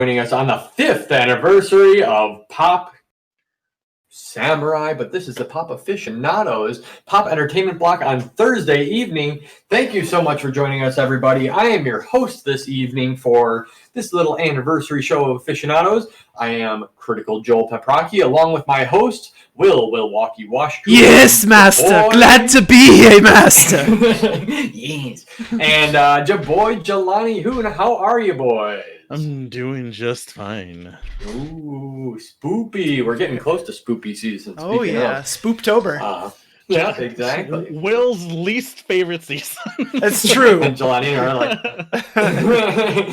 joining us on the 5th anniversary of Pop Samurai, but this is the Pop Aficionados Pop Entertainment Block on Thursday evening. Thank you so much for joining us, everybody. I am your host this evening for this little anniversary show of Aficionados. I am Critical Joel Peprocki, along with my host, Will Milwaukee Washington. Yes, Master! Glad to be here, Master! Yes. And your boy, Jelani Hoon. How are you, boys? I'm doing just fine. Ooh, spoopy. We're getting close to spoopy season. Oh, yeah. Spooptober. Yeah, exactly. Will's least favorite season. That's true. And Jelani are like...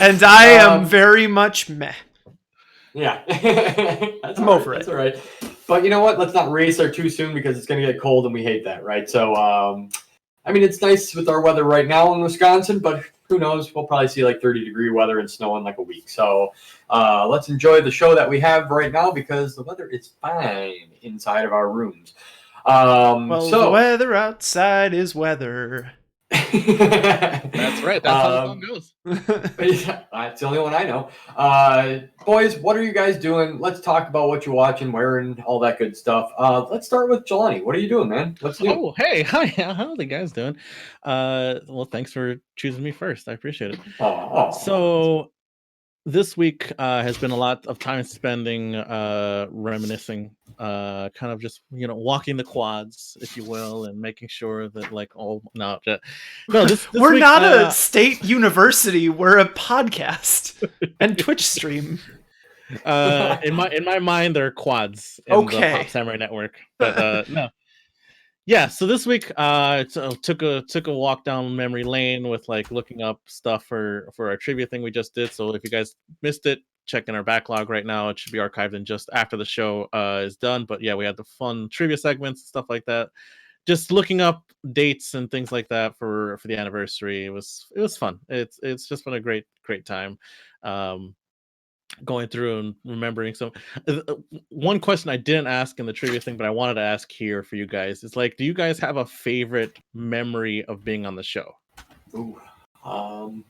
And I am very much meh. Yeah. I'm over it. That's all right. But you know what? Let's not race there too soon because it's going to get cold and we hate that, right? So, I mean, it's nice with our weather right now in Wisconsin, but who knows? We'll probably see like 30-degree weather and snow in like a week. So let's enjoy the show that we have right now because the weather is fine inside of our rooms. The weather outside is weather. That's right. That's how the song goes. That's the only one I know. Boys, what are you guys doing? Let's talk about what you're watching, wearing, all that good stuff. Let's start with Jelani. What are you doing, man? What's new? Oh, hey, hi. How are the guys doing? Well, thanks for choosing me first. I appreciate it. So this week has been a lot of time spending reminiscing, kind of just walking the quads, if you will, and making sure that this we're week, not a state university. We're a podcast and Twitch stream. In my mind, they're quads in the Pop Samurai Network, but no. Yeah, so this week took a walk down memory lane with looking up stuff for our trivia thing we just did. So if you guys missed it, check in our backlog right now. It should be archived in just after the show is done. But yeah, we had the fun trivia segments and stuff like that. Just looking up dates and things like that for the anniversary. It was fun. It's just been a great time. Going through and remembering some. One question I didn't ask in the trivia thing, but I wanted to ask here for you guys is do you guys have a favorite memory of being on the show? Ooh, I'll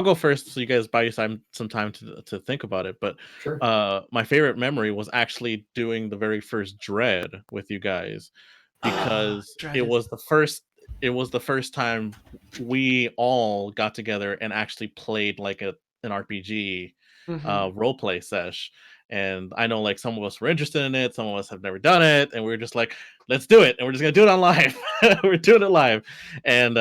go first, so you guys buy you some time to think about it. But sure. My favorite memory was actually doing the very first Dread with you guys, because it was the first time we all got together and actually played an RPG. Role-play sesh, and I know some of us were interested in it, some of us have never done it, and we were just let's do it, and we're just gonna do it on live. We're doing it live, and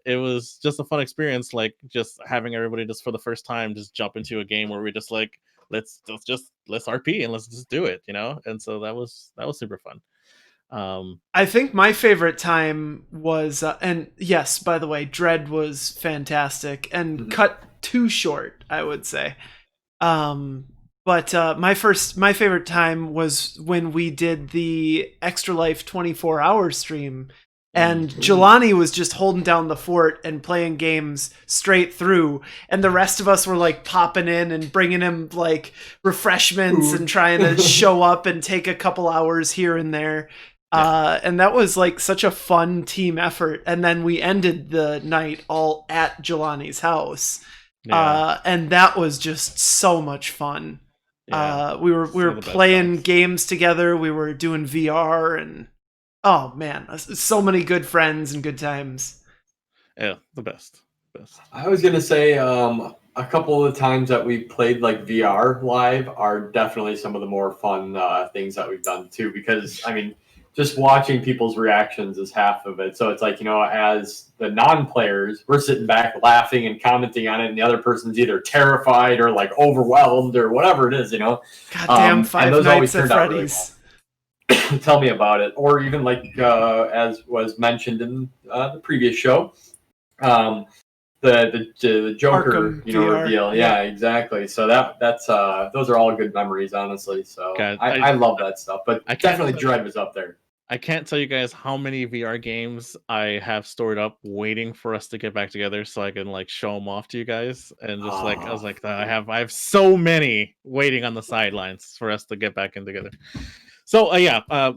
it was just a fun experience, just having everybody just for the first time just jump into a game where we just let's RP and let's just do it, and so that was super fun. I think my favorite time was and yes, by the way, Dread was fantastic and cut too short, I would say. But my favorite time was when we did the Extra Life 24-hour stream, and Jelani was just holding down the fort and playing games straight through, and the rest of us were popping in and bringing him refreshments and trying to show up and take a couple hours here and there. And that was such a fun team effort. And then we ended the night all at Jelani's house. Yeah. And that was just so much fun. Yeah. We were playing games together. We were doing VR, and oh man, so many good friends and good times. Yeah, the best. I was gonna say a couple of the times that we played VR live are definitely some of the more fun things that we've done too, because I mean, just watching people's reactions is half of it. So it's as the non-players, we're sitting back laughing and commenting on it, and the other person's either terrified or overwhelmed or whatever it is, Goddamn Five Nights at Freddy's. Really tell me about it. Or even as was mentioned in the previous show, the Joker Arkham VR. reveal. Yeah, exactly. So that's those are all good memories, honestly. So God, I love that stuff. But definitely Dread was up there. I can't tell you guys how many VR games I have stored up waiting for us to get back together so I can show them off to you guys, and just I was I have so many waiting on the sidelines for us to get back in together. So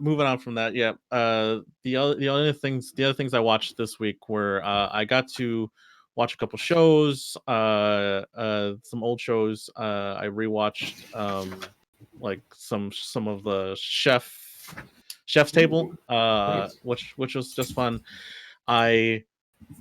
moving on from that, the other things I watched this week were I got to watch a couple shows, some old shows. I rewatched like some of the Chef's Table, Nice. which was just fun. I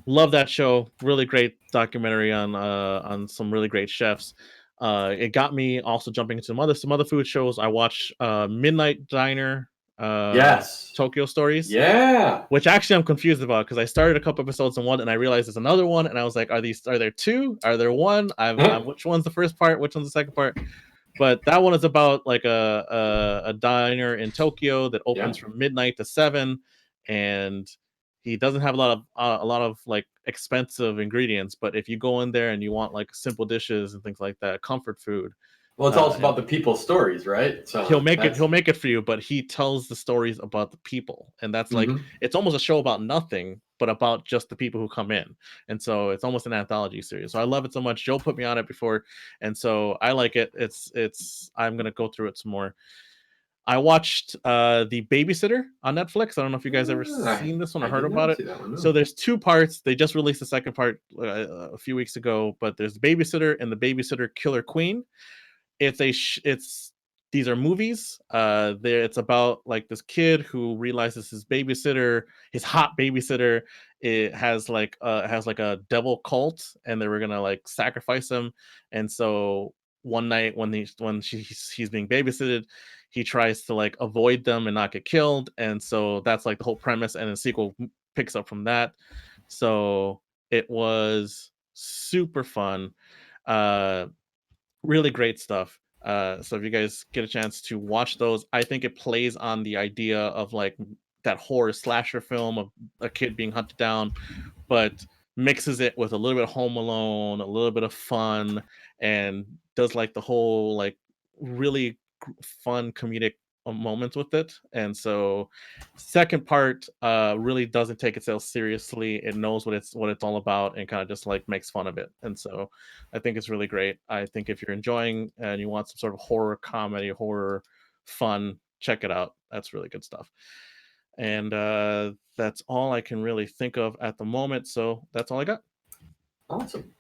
love that show. Really great documentary on some really great chefs. It got me also jumping into some other food shows. I watched Midnight Diner, Yes. Tokyo Stories. Yeah. Which actually I'm confused about because I started a couple episodes in one and I realized there's another one and I was like, are there two? Are there one? Which one's the first part? Which one's the second part? But that one is about like a diner in Tokyo that opens from midnight to 7, and he doesn't have a lot of like expensive ingredients. But if you go in there and you want like simple dishes and things like that, comfort food. Well, it's also about the people's stories, right? So he'll make it for you, but he tells the stories about the people, and that's like it's almost a show about nothing, but about just the people who come in, and so it's almost an anthology series. So I love it so much. Joe put me on it before, and so I like it. It's I'm gonna go through it some more. I watched The Babysitter on Netflix. I don't know if you guys ever seen this one or heard about it. One, no. So there's 2 parts. They just released the second part a few weeks ago, but there's The Babysitter and The Babysitter Killer Queen. These are movies. It's about like this kid who realizes his hot babysitter, it has like a devil cult, and they were gonna like sacrifice him. And so one night when he's being babysitted, he tries to like avoid them and not get killed. And so that's like the whole premise, and the sequel picks up from that. So it was super fun. Really great stuff. So if you guys get a chance to watch those, I think it plays on the idea of like that horror slasher film of a kid being hunted down, but mixes it with a little bit of Home Alone, a little bit of fun, and does like the whole like really fun comedic moments with it. And so second part really doesn't take itself seriously. It knows what it's all about, and kind of just like makes fun of it. And so I think it's really great. I think if you're enjoying and you want some sort of horror comedy, horror fun, check it out. That's really good stuff. And that's all I can really think of at the moment. So that's all I got. Awesome.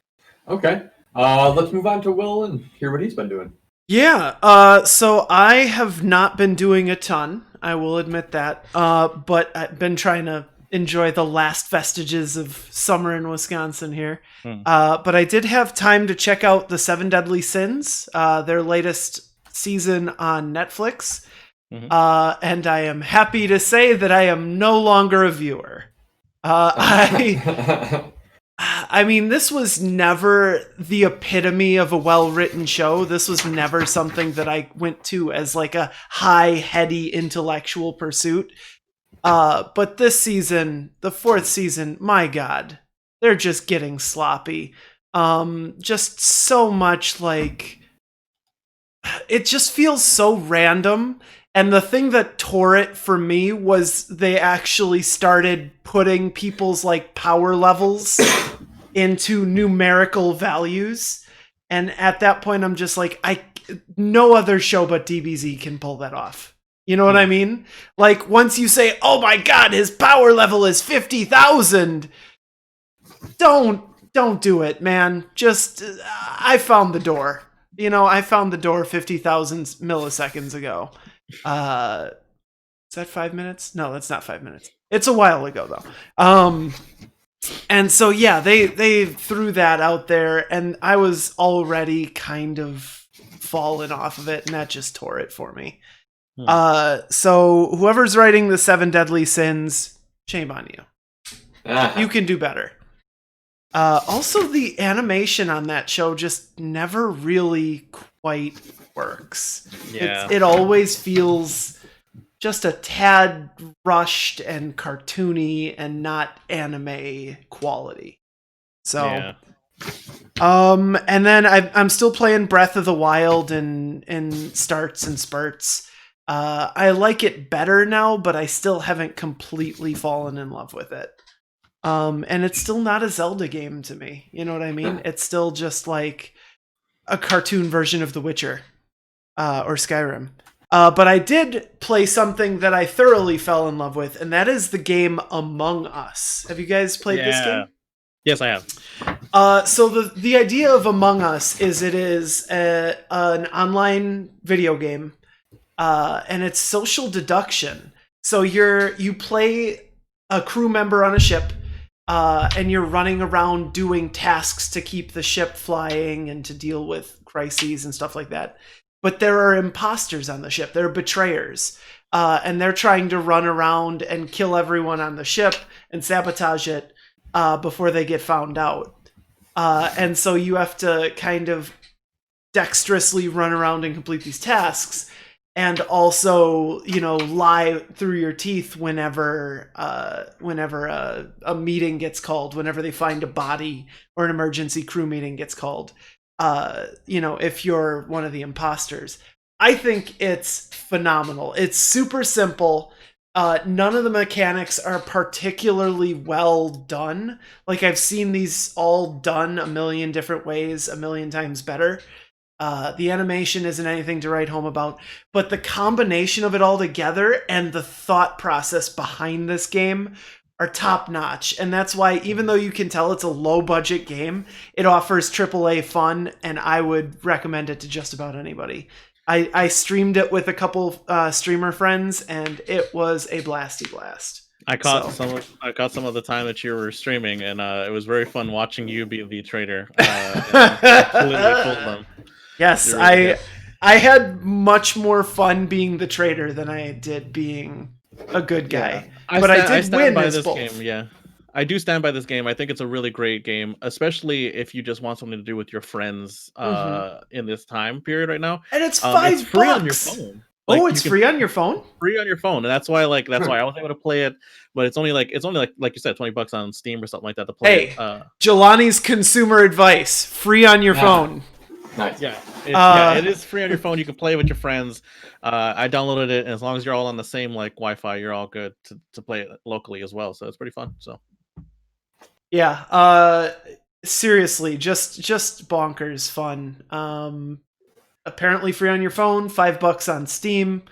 Okay. Let's move on to Will and hear what he's been doing. Yeah, so I have not been doing a ton, I will admit that, but I've been trying to enjoy the last vestiges of summer in Wisconsin here. But I did have time to check out The 7 Deadly Sins, their latest season on Netflix, and I am happy to say that I am no longer a viewer. I mean, this was never the epitome of a well-written show. This was never something that I went to as like a high, heady intellectual pursuit. But this season, the 4th season, my God, they're just getting sloppy. Just so much like, it just feels so random. And the thing that tore it for me was they actually started putting people's like power levels into numerical values. And at that point, I'm just like, no other show but DBZ can pull that off. You know what I mean? Like once you say, oh my God, his power level is 50,000. Don't do it, man. Just, I found the door. You know, I found the door 50,000 milliseconds ago. Is that 5 minutes? No, that's not 5 minutes. It's a while ago though. And so yeah, they threw that out there, and I was already kind of fallen off of it, and that just tore it for me. So whoever's writing The 7 Deadly Sins, shame on you. You can do better. Also, the animation on that show just never really quite works. Yeah. It always feels just a tad rushed and cartoony and not anime quality. So, yeah. And then I'm still playing Breath of the Wild in starts and spurts. I like it better now, but I still haven't completely fallen in love with it. And it's still not a Zelda game to me. You know what I mean? It's still just like a cartoon version of The Witcher, or Skyrim. But I did play something that I thoroughly fell in love with, and that is the game Among Us. Have you guys played this game? Yes, I have. So the idea of Among Us is it is an online video game, and it's social deduction. So you play a crew member on a ship, and you're running around doing tasks to keep the ship flying and to deal with crises and stuff like that. But there are imposters on the ship. They're betrayers. And they're trying to run around and kill everyone on the ship and sabotage it before they get found out. And so you have to kind of dexterously run around and complete these tasks, and also, lie through your teeth whenever a meeting gets called, whenever they find a body or an emergency crew meeting gets called. If you're one of the imposters. I think it's phenomenal. It's super simple. None of the mechanics are particularly well done. Like, I've seen these all done a million different ways, a million times better. The animation isn't anything to write home about, but the combination of it all together and the thought process behind this game are top notch. And that's why, even though you can tell it's a low budget game, it offers AAA fun, and I would recommend it to just about anybody. I streamed it with a couple streamer friends, and it was a blasty blast. I caught some of the time that you were streaming, and it was very fun watching you be the trader. Completely fooled them. Yes, really I had much more fun being the traitor than I did being a good guy. Yeah. I did win by this both. Game. Yeah, I do stand by this game. I think it's a really great game, especially if you just want something to do with your friends in this time period right now. And it's $5. It's free on your phone. Like, it's free on your phone? Free on your phone, and that's why I was able to play it. But it's only like you said, $20 on Steam or something like that to play. Hey, Jelani's consumer advice: free on your phone. Nice. Yeah, it is free on your phone. You can play with your friends. I downloaded it, and as long as you're all on the same Wi-Fi, you're all good to play it locally as well. So it's pretty fun. So yeah, seriously, just bonkers fun. Apparently free on your phone, $5 on Steam.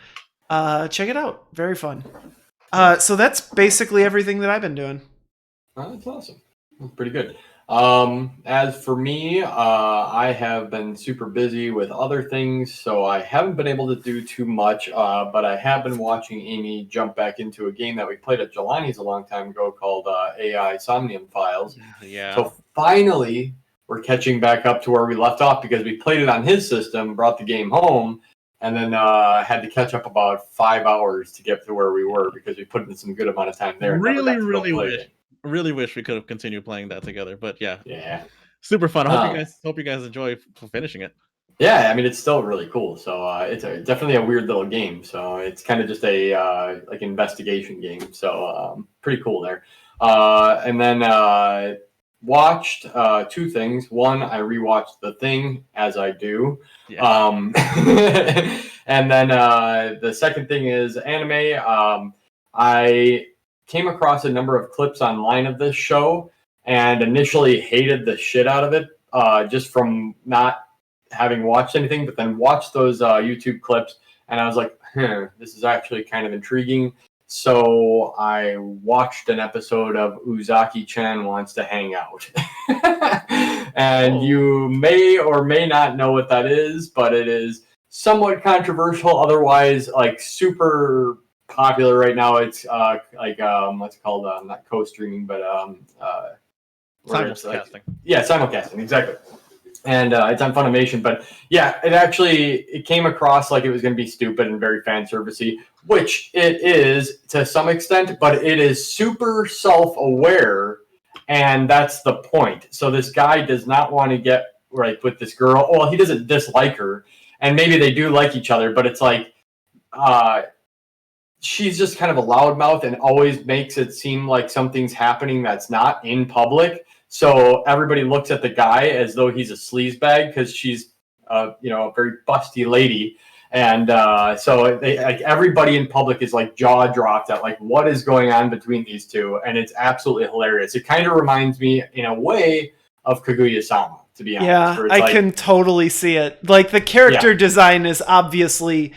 Check it out. Very fun. So that's basically everything that I've been doing. Oh, that's awesome. That's pretty good. As for me, I have been super busy with other things, so I haven't been able to do too much, but I have been watching Amy jump back into a game that we played at Jelani's a long time ago called AI Somnium Files. Yeah. So finally, we're catching back up to where we left off because we played it on his system, brought the game home, and then had to catch up about 5 hours to get to where we were because we put in some good amount of time there. Really wish we could have continued playing that together, but yeah, super fun. I hope you guys enjoy finishing it. Yeah, I mean, it's still really cool. So it's definitely a weird little game. So it's kind of just a like investigation game. So pretty cool there. And then watched two things. One, I rewatched The Thing, as I do. Yeah. And then the second thing is anime. I came across a number of clips online of this show and initially hated the shit out of it just from not having watched anything, but then watched those YouTube clips and I was like, this is actually kind of intriguing. So I watched an episode of Uzaki-chan Wants to Hang Out. And you may or may not know what that is, but it is somewhat controversial, otherwise like super popular right now. It's what's it called, not co-streaming, but simulcasting. Simulcasting, exactly. And it's on Funimation, but yeah, it came across like it was going to be stupid and very fan servicey, which it is to some extent, but it is super self-aware, and that's the point. So this guy does not want to get right with this girl. Well, he doesn't dislike her, and maybe they do like each other, but it's like she's just kind of a loudmouth and always makes it seem like something's happening that's not in public. So everybody looks at the guy as though he's a sleazebag because she's, a very busty lady. And so everybody in public is like jaw dropped at like what is going on between these two. And it's absolutely hilarious. It kind of reminds me in a way of Kaguya-sama, to be honest. Yeah, I can totally see it. Like the character design is obviously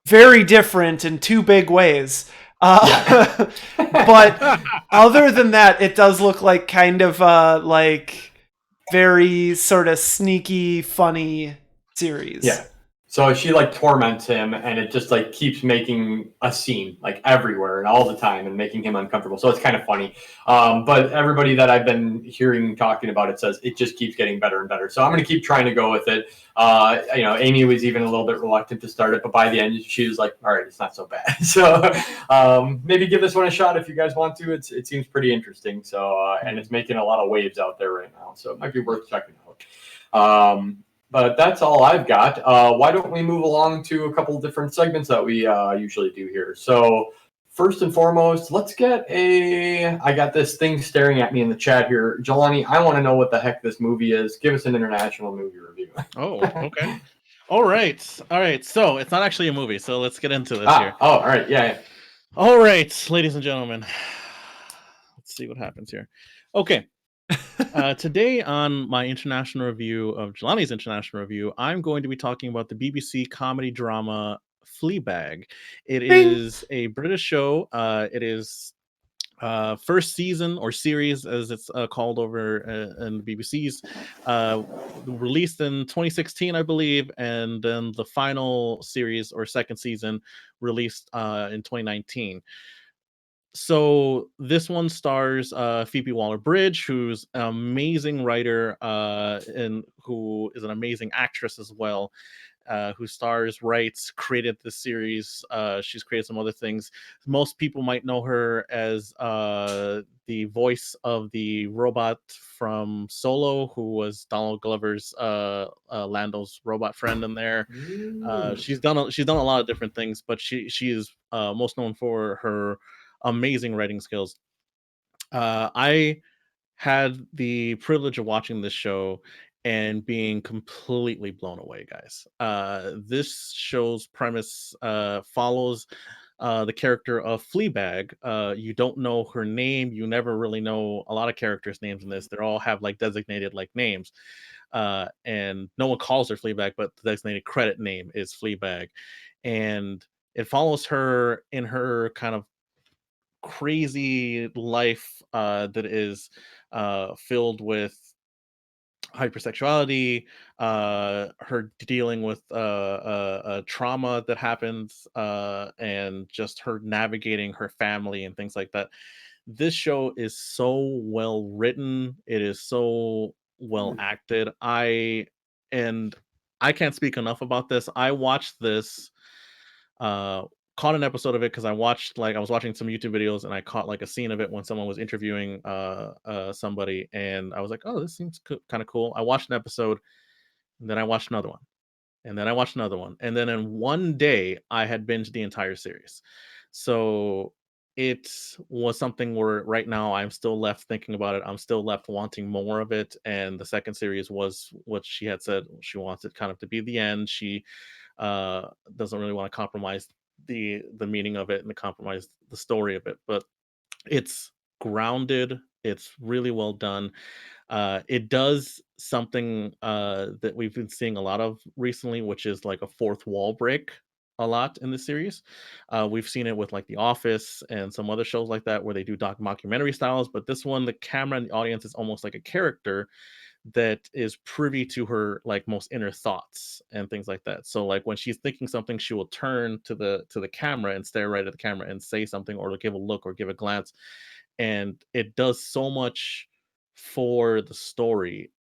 very different in two big ways. But other than that, it does look like kind of like very sort of sneaky, funny series. Yeah. So she like torments him, and it just like keeps making a scene like everywhere and all the time, and making him uncomfortable. So it's kind of funny. But everybody that I've been hearing talking about it says it just keeps getting better and better. So I'm going to keep trying to go with it. Amy was even a little bit reluctant to start it, but by the end she was like, "All right, it's not so bad." So maybe give this one a shot if you guys want to. It seems pretty interesting. So and it's making a lot of waves out there right now, so it might be worth checking out. But that's all I've got. Why don't we move along to a couple different segments that we usually do here? So first and foremost, let's get I got this thing staring at me in the chat here. Jelani, I want to know what the heck this movie is. Give us an international movie review. Oh, okay. All right. So it's not actually a movie. So let's get into this here. Oh, all right. Yeah. All right, ladies and gentlemen. Let's see what happens here. Okay. Today on my international review of Jelani's international review, I'm going to be talking about the BBC comedy drama Fleabag. It Bing. is a British show. It is first season or series, as it's called over in the BBC's, released in 2016, I believe, and then the final series or second season released in 2019. So this one stars Phoebe Waller-Bridge, who's an amazing writer and who is an amazing actress as well. Who stars, writes, created the series. She's created some other things. Most people might know her as the voice of the robot from Solo, who was Donald Glover's Lando's robot friend in there. She's done a lot of different things, but she is most known for her amazing writing skills. I had the privilege of watching this show and being completely blown away, guys. This show's premise follows the character of Fleabag. You don't know her name. You never really know a lot of characters' names in this. They all have like designated like names. And no one calls her Fleabag, but the designated credit name is Fleabag. And it follows her in her kind of crazy life that is filled with hypersexuality, her dealing with trauma that happens, and just her navigating her family and things like that. This show is so well written. It is so well acted. And I can't speak enough about this. I watched this uh caught an episode of it because I was watching some YouTube videos and I caught like a scene of it when someone was interviewing somebody, and I was like, oh, this seems kind of cool. I watched an episode, and then I watched another one, and then I watched another one, and then in one day I had binged the entire series. So it was something where right now I'm still left thinking about it. I'm still left wanting more of it. And the second series was what she had said she wants it kind of to be the end. She doesn't really want to compromise the meaning of it and to compromise the story of it. But it's grounded. It's really well done. It does something that we've been seeing a lot of recently, which is like a fourth wall break a lot in the series. We've seen it with like The Office and some other shows like that where they do mockumentary styles, but this one, the camera and the audience is almost like a character that is privy to her like most inner thoughts and things like that. So like when she's thinking something, she will turn to the camera and stare right at the camera and say something or give a look or give a glance, and it does so much for the story.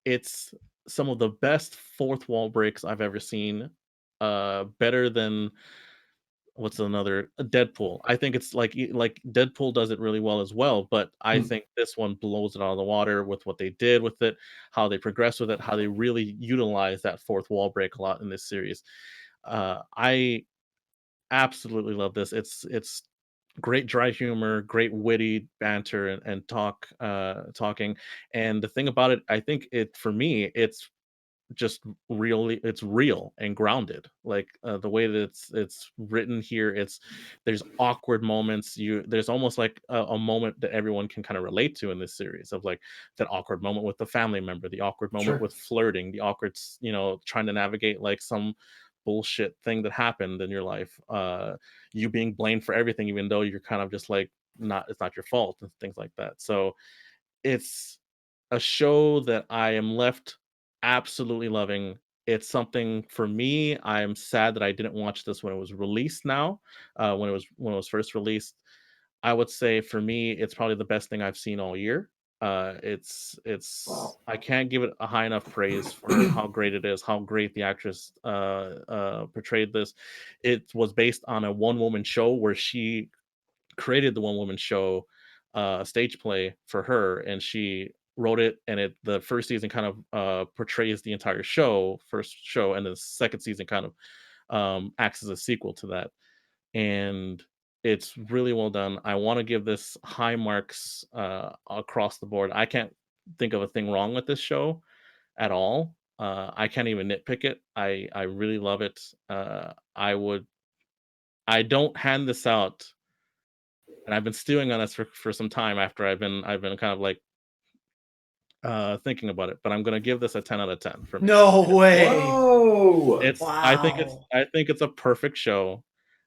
It's some of the best fourth wall breaks I've ever seen. Better than what's another Deadpool. I think it's like Deadpool does it really well as well, but I think this one blows it out of the water with what they did with it, how they progress with it, how they really utilize that fourth wall break a lot in this series. I absolutely love this. It's great dry humor, great witty banter and talking. And the thing about it, I think it for me, it's real and grounded, like the way that it's written here. There's awkward moments. There's almost like a moment that everyone can kind of relate to in this series, of like that awkward moment with the family member, the awkward moment with flirting, the awkward trying to navigate like some bullshit thing that happened in your life, you being blamed for everything even though you're kind of just like, not, it's not your fault, and things like that. So it's a show that I am left absolutely loving. It's something for me. I'm sad that I didn't watch this when it was released. Now, when it was first released, I would say for me, it's probably the best thing I've seen all year. It's Wow. I can't give it a high enough praise for how great it is, how great the actress portrayed this. It was based on a one woman show where she created the one woman show stage play for her, and she wrote it, and it the first season kind of portrays the entire first show, and the second season kind of acts as a sequel to that, and it's really well done. I want to give this high marks across the board. I can't think of a thing wrong with this show at all. I can't even nitpick it. I really love it. I don't hand this out, and I've been stewing on this for some time after I've been kind of like thinking about it, but I'm gonna give this a 10 out of 10 for me. No way. Whoa! It's Wow. I think it's a perfect show.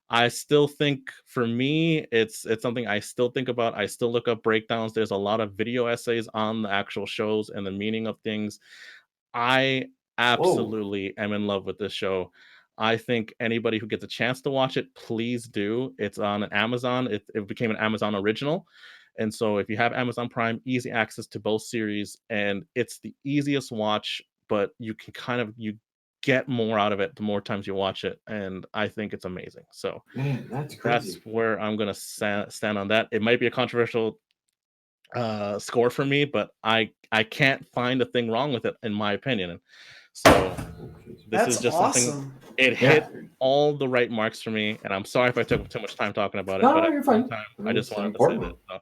I still think for me it's something I still think about. I still look up breakdowns. There's a lot of video essays on the actual shows and the meaning of things. I Whoa! absolutely am in love with this show. I think anybody who gets a chance to watch it, please do. It's on Amazon. It became an Amazon original. And so if you have Amazon Prime, easy access to both series, and it's the easiest watch, but you can you get more out of it the more times you watch it, and I think it's amazing. So Man, that's that's crazy. where I'm gonna stand on that. It might be a controversial score for me, but I can't find a thing wrong with it in my opinion. So this is That's just something. awesome. It Yeah. hit all the right marks for me, and I'm sorry if I took up too much time talking about it, but No, at you're the same fine. time, I I mean, just it's wanted to say important. that. So,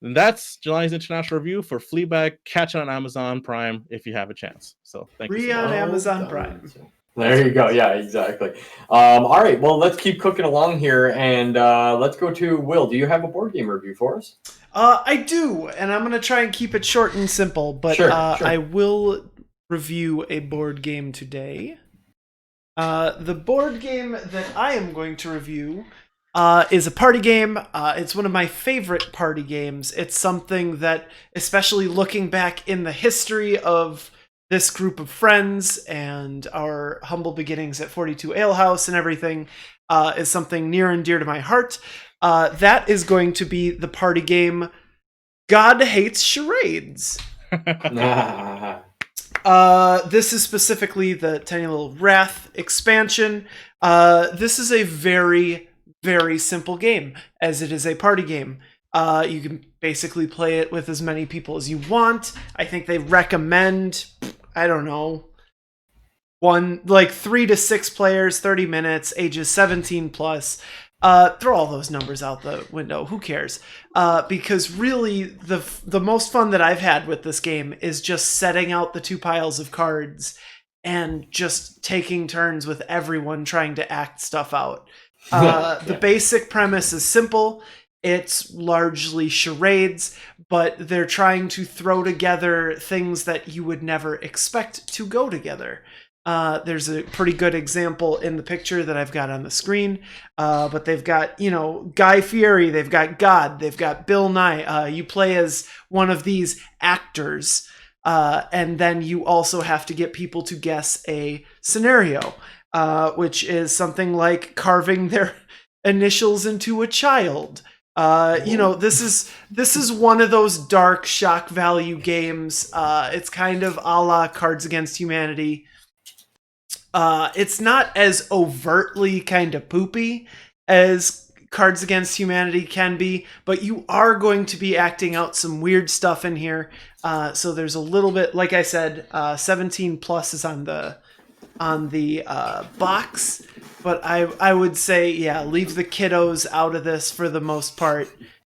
and that's July's international review for Fleabag. Catch it on Amazon Prime if you have a chance. So thank you so Free on much. Amazon Done. Prime. So, there you go. Yeah, exactly. All right. Well, let's keep cooking along here, and let's go to Will. Do you have a board game review for us? I do, and I'm gonna try and keep it short and simple, but Sure. I will review a board game today. The board game that I am going to review is a party game. It's one of my favorite party games. It's something that, especially looking back in the history of this group of friends and our humble beginnings at 42 Ale House and everything, is something near and dear to my heart. That is going to be the party game God Hates Charades. This is specifically the Tiny Little Wrath expansion. This is a very, very simple game, as it is a party game. You can basically play it with as many people as you want. I think they recommend, I don't know, 3 to 6 players, 30 minutes, ages 17 plus. Throw all those numbers out the window. Who cares? Because really, the most fun that I've had with this game is just setting out the 2 piles of cards and just taking turns with everyone trying to act stuff out. The basic premise is simple. It's largely charades, but they're trying to throw together things that you would never expect to go together. There's a pretty good example in the picture that I've got on the screen. But they've got, Guy Fieri, they've got God, they've got Bill Nye. You play as one of these actors, and then you also have to get people to guess a scenario, which is something like carving their initials into a child. This is one of those dark shock value games. It's kind of a la Cards Against Humanity. It's not as overtly kind of poopy as Cards Against Humanity can be, but you are going to be acting out some weird stuff in here. So there's a little bit, like I said, 17 plus is on the box, but I would say, yeah, leave the kiddos out of this for the most part.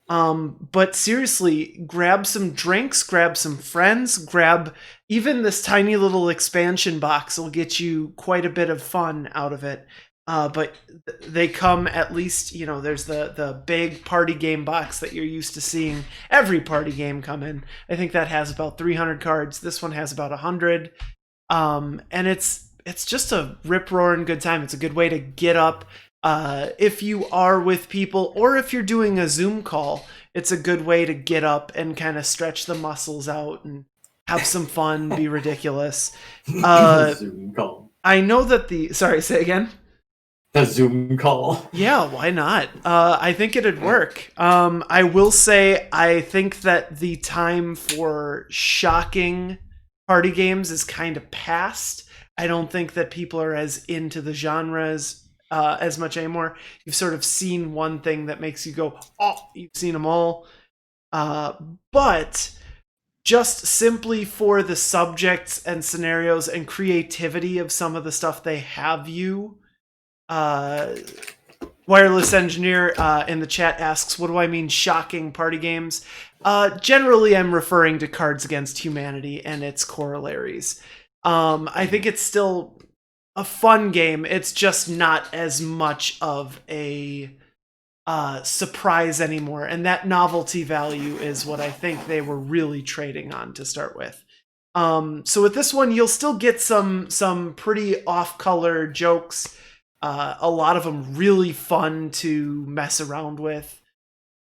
But seriously, grab some drinks, grab some friends, grab even this tiny little expansion box will get you quite a bit of fun out of it. But they come at least, there's the big party game box that you're used to seeing every party game come in. I think that has about 300 cards. This one has about 100. And it's just a rip-roaring good time. It's a good way to get up. If you are with people, or if you're doing a Zoom call, it's a good way to get up and kind of stretch the muscles out and have some fun, be ridiculous. Zoom call. I know that sorry, say again. The Zoom call. Yeah, why not? I think it'd work. I will say, I think that the time for shocking party games is kind of past. I don't think that people are as into the genres as much anymore. You've sort of seen one thing that makes you go, oh, you've seen them all. But just simply for the subjects and scenarios and creativity of some of the stuff they have you. Wireless Engineer in the chat asks, what do I mean shocking party games? Generally, I'm referring to Cards Against Humanity and its corollaries. I think it's still a fun game. It's just not as much of a surprise anymore. And that novelty value is what I think they were really trading on to start with. So with this one, you'll still get some pretty off-color jokes. A lot of them really fun to mess around with.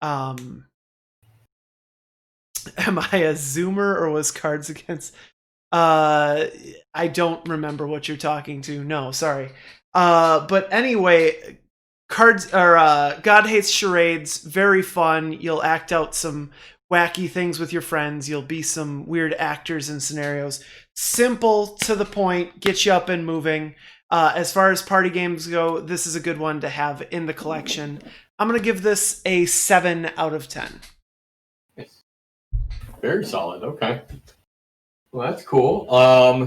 Am I a Zoomer or was Cards Against? I don't remember what you're talking to. No, sorry. But anyway, God Hates Charades, very fun. You'll act out some wacky things with your friends. You'll be some weird actors and scenarios. Simple, to the point, get you up and moving. As far as party games go, this is a good one to have in the collection. I'm going to give this a 7 out of 10. Very solid. Okay. Well, that's cool.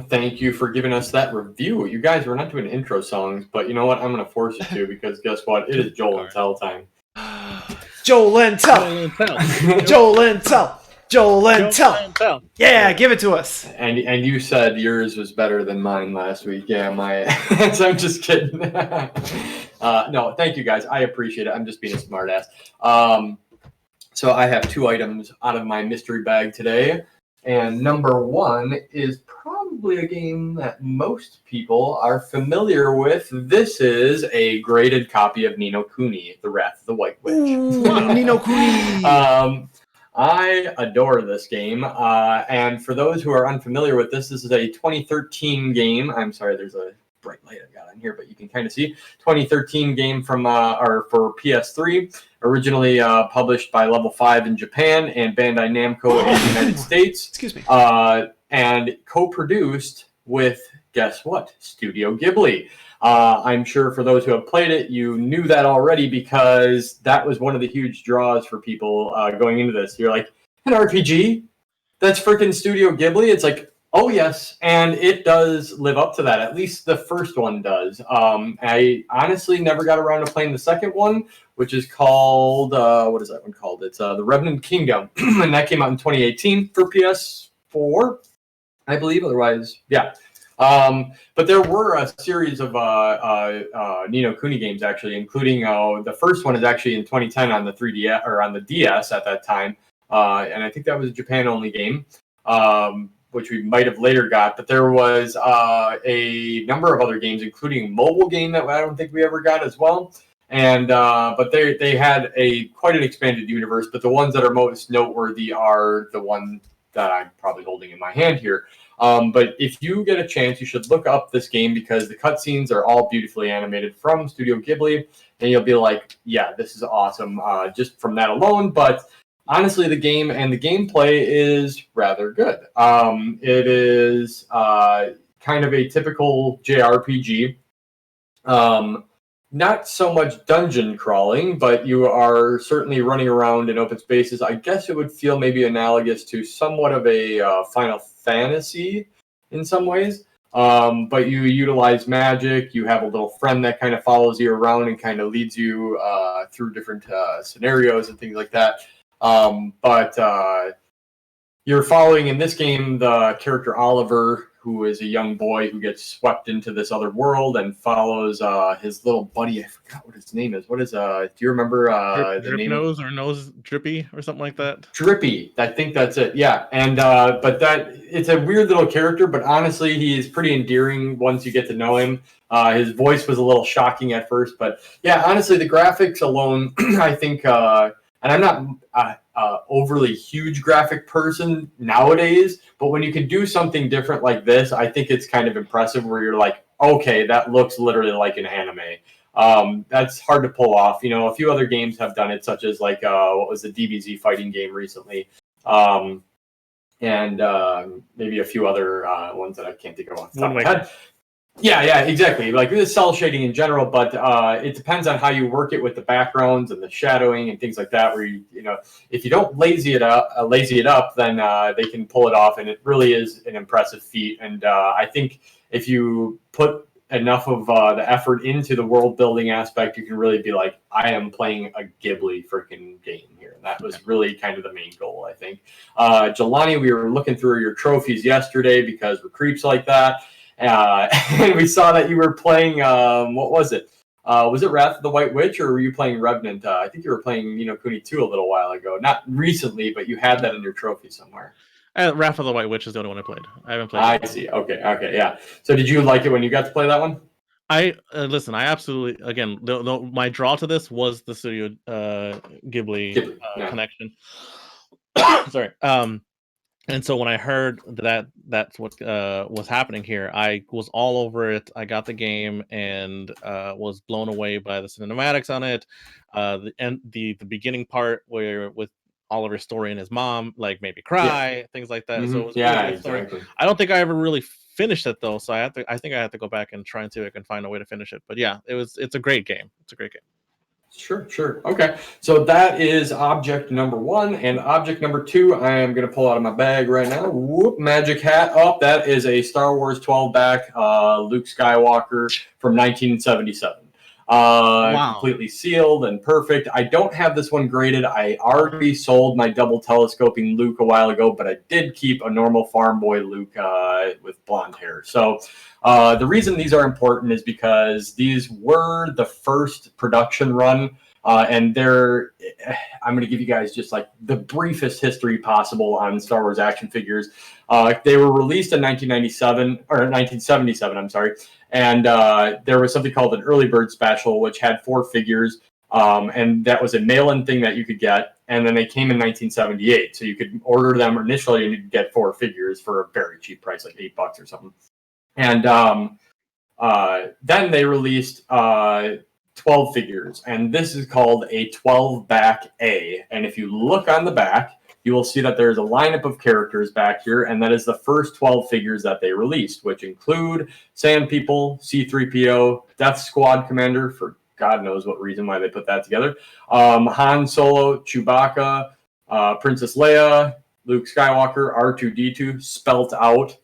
Thank you for giving us that review. You guys, we're not doing intro songs, but you know what? I'm going to force you to because guess what? It is Joel and Tell time. Joel and Tell. Joel and Tell. Joel and Tell. Yeah, give it to us. And you said yours was better than mine last week. Yeah, so I'm just kidding. No, thank you guys. I appreciate it. I'm just being a smart ass. So I have 2 items out of my mystery bag today. And number 1 is probably a game that most people are familiar with. This is a graded copy of Ni no Kuni, The Wrath of the White Witch. Ooh, Ni no Kuni. I adore this game, and for those who are unfamiliar with this is a 2013 game. I'm sorry, there's a bright light I've got on here, but you can kind of see. 2013 game for PS3, originally published by Level 5 in Japan and Bandai Namco in the United States. Excuse me. And co-produced with, guess what? Studio Ghibli. I'm sure for those who have played it, you knew that already because that was one of the huge draws for people going into this. You're like, an RPG? That's freaking Studio Ghibli? It's like, oh yes, and it does live up to that. At least the first one does. I honestly never got around to playing the second one, which is called, what is that one called? It's The Revenant Kingdom, and that came out in 2018 for PS4, I believe. Otherwise, yeah. But there were a series of Ni no Kuni games actually, including the first one is actually in 2010 on the 3DS or on the DS at that time, and I think that was a Japan-only game, which we might have later got. But there was a number of other games, including a mobile game that I don't think we ever got as well. And but they had quite an expanded universe. But the ones that are most noteworthy are the one that I'm probably holding in my hand here. But if you get a chance, you should look up this game because the cutscenes are all beautifully animated from Studio Ghibli, and you'll be like, yeah, this is awesome just from that alone. But honestly, the game and the gameplay is rather good. It is kind of a typical JRPG. Not so much dungeon crawling, but you are certainly running around in open spaces. I guess it would feel maybe analogous to somewhat of a Final Fantasy in some ways. But you utilize magic. You have a little friend that kind of follows you around and kind of leads you through different scenarios and things like that. But you're following in this game the character Oliver, who is a young boy who gets swept into this other world and follows his little buddy. I forgot what his name is. What is do you remember the Drip name? Nose or Nose Drippy or something like that? Drippy. I think that's it. Yeah. And but it's a weird little character, but honestly, he is pretty endearing once you get to know him. His voice was a little shocking at first, but yeah, honestly, the graphics alone, I think, and I'm not overly huge graphic person nowadays, but when you can do something different like this, I think it's kind of impressive where you're like, okay, that looks literally like an anime. That's hard to pull off. You know, a few other games have done it, such as like what was the DBZ fighting game recently, and maybe a few other ones that I can't think of off the top of my head. Yeah, exactly. Like this cell shading in general, but it depends on how you work it with the backgrounds and the shadowing and things like that. Where you know, if you don't lazy it up, then they can pull it off, and it really is an impressive feat. And I think if you put enough of the effort into the world building aspect, you can really be like, I am playing a Ghibli freaking game here. And that was really kind of the main goal, I think. Jelani, we were looking through your trophies yesterday because we're creeps like that. And we saw that you were playing, what was it? Was it Wrath of the White Witch, or were you playing Revenant? I think you were playing Ni no Kuni 2 a little while ago. Not recently, but you had that in your trophy somewhere. Wrath of the White Witch is the only one I played. I haven't played I see. Okay, yeah. So did you like it when you got to play that one? Listen, I absolutely, again, my draw to this was the Studio Ghibli connection. Sorry. And so when I heard that that's what was happening here, I was all over it. I got the game and was blown away by the cinematics on it. The beginning part where with Oliver's story and his mom, like, made me cry, things like that. Mm-hmm. So it was a really good story. Exactly. I don't think I ever really finished it though, so I think I have to go back and try and see if I can find a way to finish it. But yeah, it's a great game. It's a great game. Sure. Okay, so that is object number 1, and object number 2, I am going to pull out of my bag right now. Whoop, magic hat. Oh, that is a Star Wars 12-back Luke Skywalker from 1977. Wow. Completely sealed and perfect. I don't have this one graded. I already sold my double telescoping Luke a while ago, but I did keep a normal farm boy Luke with blonde hair. So the reason these are important is because these were the first production run, and I'm going to give you guys just like the briefest history possible on Star Wars action figures. They were released in 1977, I'm sorry. And there was something called an early bird special, which had 4 figures. And that was a mail-in thing that you could get. And then they came in 1978. So you could order them initially and you could get 4 figures for a very cheap price, like $8 or something. And then they released 12 figures. And this is called a 12-back A. And if you look on the back, you will see that there's a lineup of characters back here, and that is the first 12 figures that they released, which include Sand People, C-3PO, Death Squad Commander, for God knows what reason why they put that together, Han Solo, Chewbacca, Princess Leia, Luke Skywalker, R2-D2, spelt out,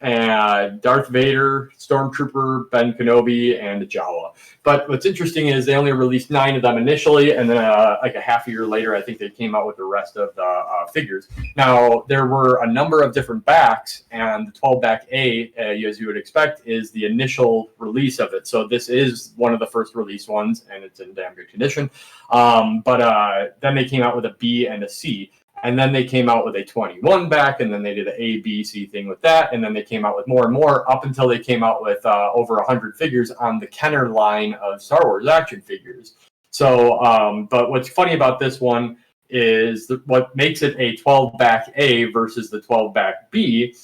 and Darth Vader, Stormtrooper, Ben Kenobi, and Jawa. But what's interesting is they only released 9 of them initially, and then like a half a year later, I think they came out with the rest of the figures. Now, there were a number of different backs, and the 12-back A, as you would expect, is the initial release of it. So this is one of the first release ones, and it's in damn good condition. But then they came out with a B and a C. And then they came out with a 21 back, and then they did an A, B, C thing with that. And then they came out with more and more up until they came out with over 100 figures on the Kenner line of Star Wars action figures. So, but what's funny about this one is what makes it a 12-back A versus the 12-back B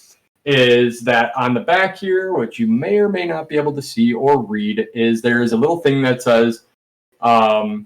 is that on the back here, which you may or may not be able to see or read, is there is a little thing that says,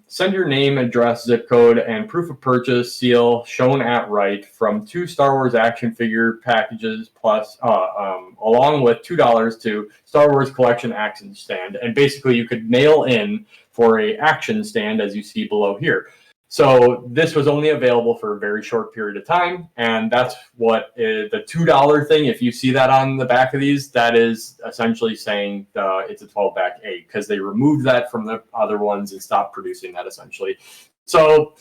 send your name, address, zip code, and proof of purchase seal shown at right from 2 Star Wars action figure packages plus, along with $2 to Star Wars Collection Action Stand. And basically you could mail in for a action stand as you see below here. So this was only available for a very short period of time, and that's what the $2 thing, if you see that on the back of these, that is essentially saying it's a 12-back A, because they removed that from the other ones and stopped producing that, essentially. So,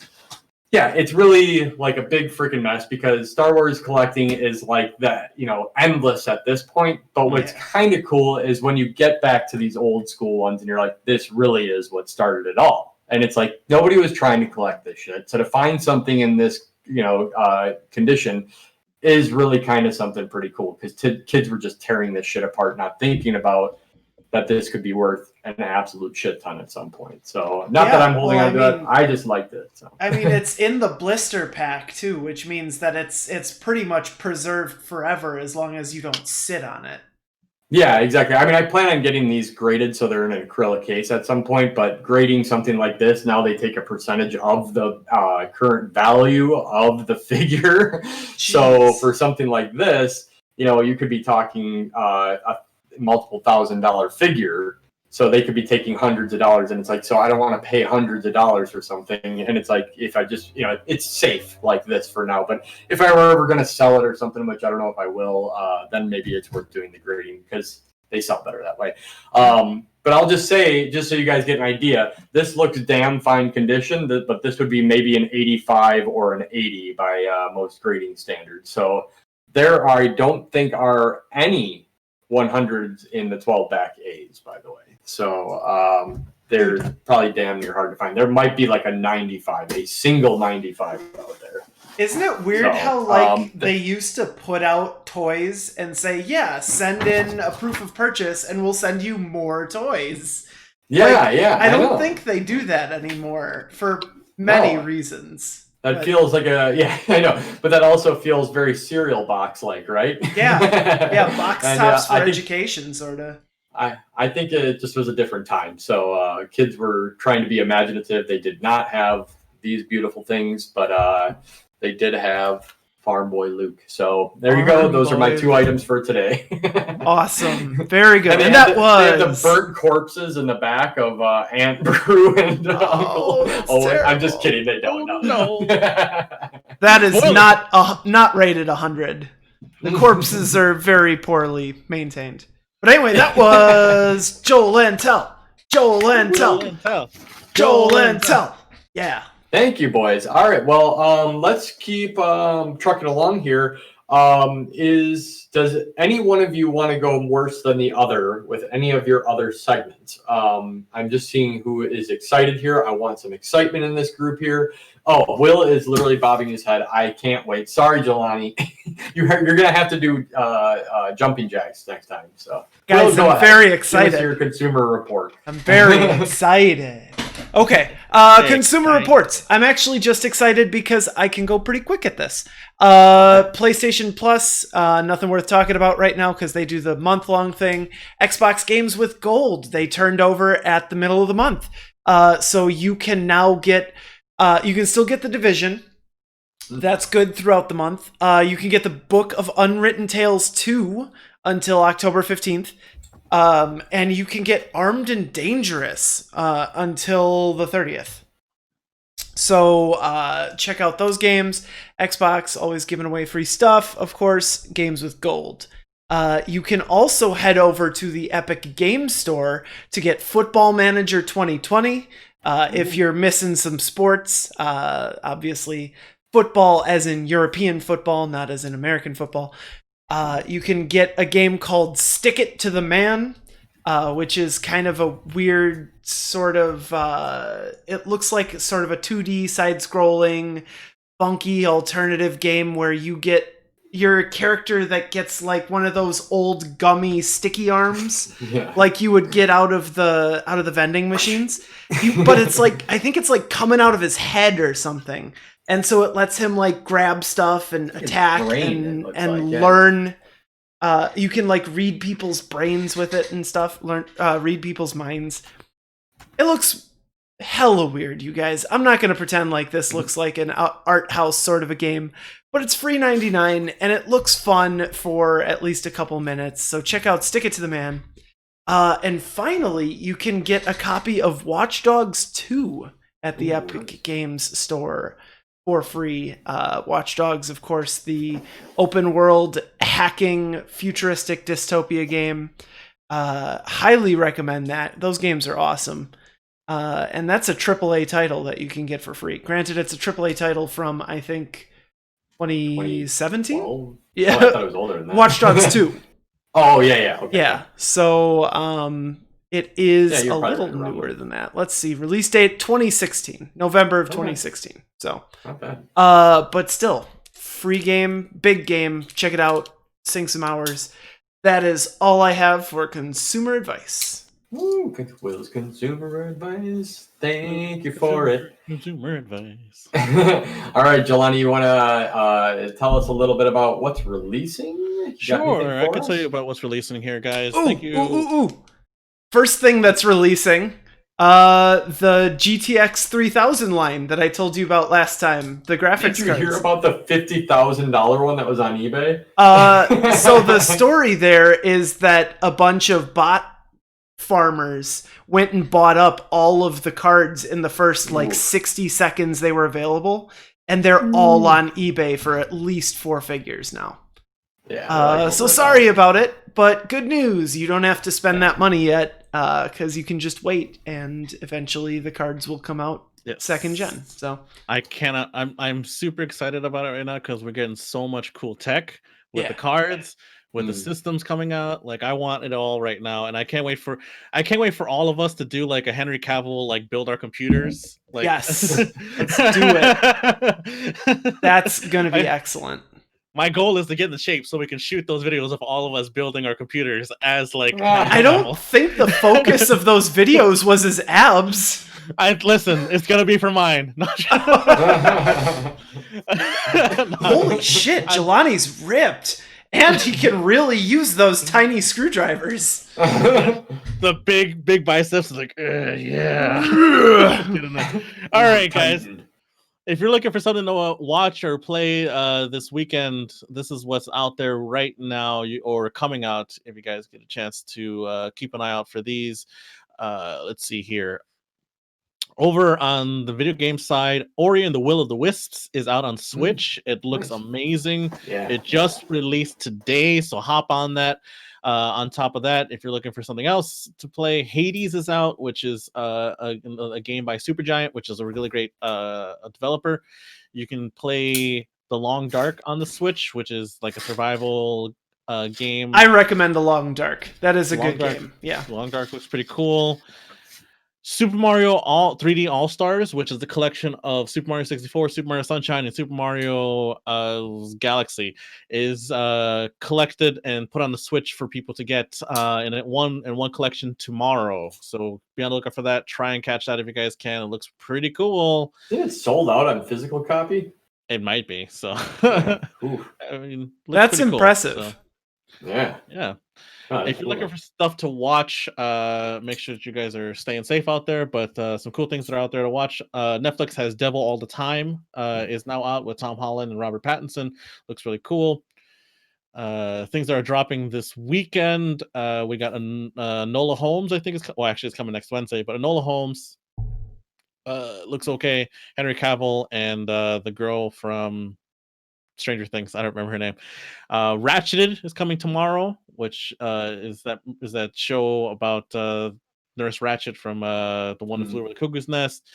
yeah, it's really like a big freaking mess, because Star Wars collecting is like that, endless at this point. But what's kind of cool is when you get back to these old school ones and you're like, this really is what started it all. And it's like, nobody was trying to collect this shit. So to find something in this, condition is really kind of something pretty cool, because kids were just tearing this shit apart, not thinking about, that this could be worth an absolute shit ton at some point. So not that I'm holding on to it. I just liked it. So I mean, it's in the blister pack too, which means that it's pretty much preserved forever as long as you don't sit on it. Yeah, exactly. I mean, I plan on getting these graded so they're in an acrylic case at some point, but grading something like this, now they take a percentage of the current value of the figure. Jeez. So for something like this, you could be talking a multiple $1,000 figure. So they could be taking hundreds of dollars, and it's like, so I don't want to pay hundreds of dollars for something. And it's like, if I just, it's safe like this for now. But if I were ever going to sell it or something, which I don't know if I will, then maybe it's worth doing the grading because they sell better that way. But I'll just say, just so you guys get an idea, this looks damn fine condition, but this would be maybe an 85 or an 80 by most grading standards. So I don't think are any 100s in the 12 back A's, by the way. So they're probably damn near hard to find. There might be like a single 95 out there. Isn't it weird how they used to put out toys and say, yeah, send in a proof of purchase and we'll send you more toys? Yeah, I don't think they do that anymore for many reasons. That feels like I know, but that also feels very cereal box-like, right? Yeah, box tops for education, sort of. I think it just was a different time. So kids were trying to be imaginative. They did not have these beautiful things, but they did have Farm Boy Luke. So there you go. Those are my 2 items for today. Awesome. Very good. And that was... They had the burnt corpses in the back of Aunt Brew and Uncle Owen. I'm just kidding. They don't know. No. That is not rated 100. The corpses are very poorly maintained. But anyway, that was Joel and Tell. Yeah. Thank you, boys. All right. Well, let's keep trucking along here. Does any one of you want to go worse than the other with any of your other segments? I'm just seeing who is excited here. I want some excitement in this group here. Oh, Will is literally bobbing his head. I can't wait. Sorry, Jelani. You're going to have to do jumping jacks next time. So, guys, Will, I'm very excited. Give us your consumer report. I'm very excited. Okay, consumer reports. I'm actually just excited because I can go pretty quick at this. PlayStation Plus, nothing worth talking about right now because they do the month-long thing. Xbox Games with Gold, they turned over at the middle of the month. So you can now get, you can still get The Division. That's good throughout the month. You can get the Book of Unwritten Tales 2 until October 15th. And you can get Armed and Dangerous until the 30th. So check out those games. Xbox always giving away free stuff, of course, games with gold. You can also head over to the Epic Games Store to get Football Manager 2020. If you're missing some sports, obviously football as in European football, not as in American football. You can get a game called Stick It to the Man, which is kind of a weird sort of, it looks like sort of a 2D side-scrolling, funky alternative game where you get your character that gets like one of those old gummy sticky arms, like you would get out of the vending machines. But it's like, I think it's like coming out of his head or something. And so it lets him like grab stuff and attack and learn. You can like read people's brains with it and stuff. Read people's minds. It looks hella weird, you guys. I'm not going to pretend like this looks like an art house sort of a game, but it's free $99 and it looks fun for at least a couple minutes. So check out Stick It to the Man. And finally, you can get a copy of Watch Dogs 2 at the Epic Games Store for free. Watch Dogs, of course, the open world hacking futuristic dystopia game. Highly recommend that. Those games are awesome. And that's a AAA title that you can get for free. Granted, it's a AAA title from, I think, 2017? Yeah. I thought it was older than that. Watch Dogs 2. Oh, yeah. Okay. Yeah. So, it is a little newer than that. Let's see. Release date 2016. November of 2016. So, not bad. But still, free game, big game. Check it out. Sink some hours. That is all I have for consumer advice. Woo, Will's consumer advice. Thank you for it. Consumer advice. All right, Jelani, you want to tell us a little bit about what's releasing? Sure, I can tell you about what's releasing here, guys. Ooh, Thank you. Ooh. First thing that's releasing, the GTX 3000 line that I told you about last time. The graphics Did you cards. hear about the $50,000 one that was on eBay? So the story there is that a bunch of bot farmers went and bought up all of the cards in the first 60 seconds they were available, and they're all on eBay for at least 4 figures now. Yeah. So sorry about it, but good news. You don't have to spend that money yet, because you can just wait, and eventually the cards will come out second gen. So I'm super excited about it right now because we're getting so much cool tech with the cards, with the systems coming out. Like, I want it all right now, and I can't wait for all of us to do like a Henry Cavill build our computers. Like, yes, let's do it. That's gonna be excellent. My goal is to get in shape so we can shoot those videos of all of us building our computers as I don't think the focus of those videos was his abs. Listen, it's gonna be for mine. Holy shit, Jelani's ripped. And he can really use those tiny screwdrivers. The big biceps, yeah. All right, guys. If you're looking for something to watch or play this weekend, this is what's out there right now, or coming out. If you guys get a chance to keep an eye out for these, let's see here. Over on the video game side, Ori and the Will of the Wisps is out on Switch. It looks amazing. Yeah. It just released today, so hop on that. On top of that, if you're looking for something else to play, Hades is out, which is a game by Supergiant, which is a really great developer. You can play The Long Dark on the Switch, which is like a survival game. I recommend The Long Dark. That is a good game. Yeah. The Long Dark looks pretty cool. Super Mario 3D All-Stars, which is the collection of Super Mario 64, Super Mario Sunshine, and Super Mario Galaxy, is collected and put on the Switch for people to get in one collection tomorrow. So be on the lookout for that. Try and catch that if you guys can. It looks pretty cool. Is it sold out on physical copy? It might be. So I mean, that's impressive. Cool, so. Yeah. If you're looking for stuff to watch, make sure that you guys are staying safe out there. But some cool things that are out there to watch. Netflix has Devil All the Time is now out with Tom Holland and Robert Pattinson. Looks really cool. Things that are dropping this weekend. We got Enola Holmes. I think it's coming next Wednesday. But Enola Holmes looks okay. Henry Cavill and the girl from Stranger Things. I don't remember her name. Ratcheted is coming tomorrow, which is that show about Nurse Ratched from the one that flew over the cuckoo's nest.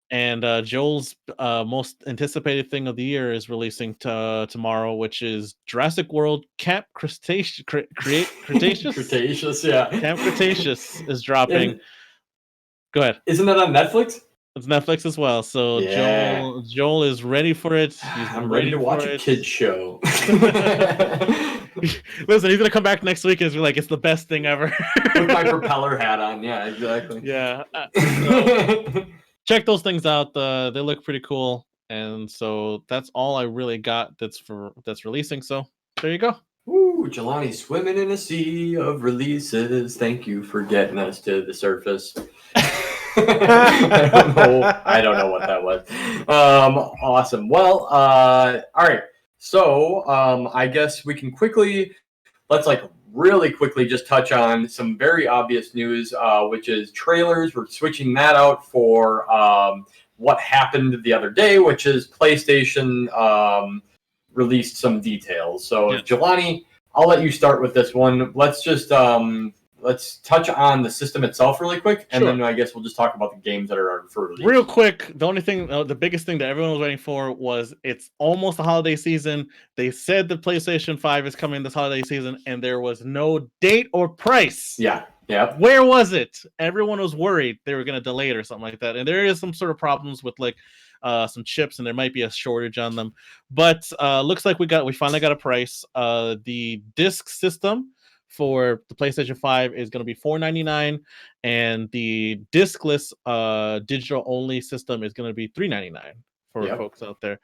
And Joel's most anticipated thing of the year is releasing tomorrow, which is Jurassic World Camp Cretaceous. Cretaceous, yeah. Camp Cretaceous is dropping. Go ahead. Isn't that on Netflix? It's Netflix as well, so Joel is ready for it. I'm ready to watch a kid's show. Listen, he's gonna come back next week and be like, "It's the best thing ever." With my propeller hat on, yeah, exactly. Yeah. So check those things out. They look pretty cool, and so that's all I really got. That's releasing. So there you go. Ooh, Jelani swimming in a sea of releases. Thank you for getting us to the surface. I don't know what that was. Awesome. Well, all right. So I guess we can let's really quickly just touch on some very obvious news, which is trailers. We're switching that out for what happened the other day, which is PlayStation released some details. So Jelani, I'll let you start with this one. Let's just let's touch on the system itself really quick, and then I guess we'll just talk about the games that are for release. Real quick, the only thing, the biggest thing that everyone was waiting for was it's almost the holiday season. They said the PlayStation 5 is coming this holiday season, and there was no date or price. Yeah. Where was it? Everyone was worried they were going to delay it or something like that, and there is some sort of problems with some chips, and there might be a shortage on them. But looks like we finally got a price. The disc system for the PlayStation 5 is going to be $4.99, and the discless digital only system is going to be $3.99 for folks out there.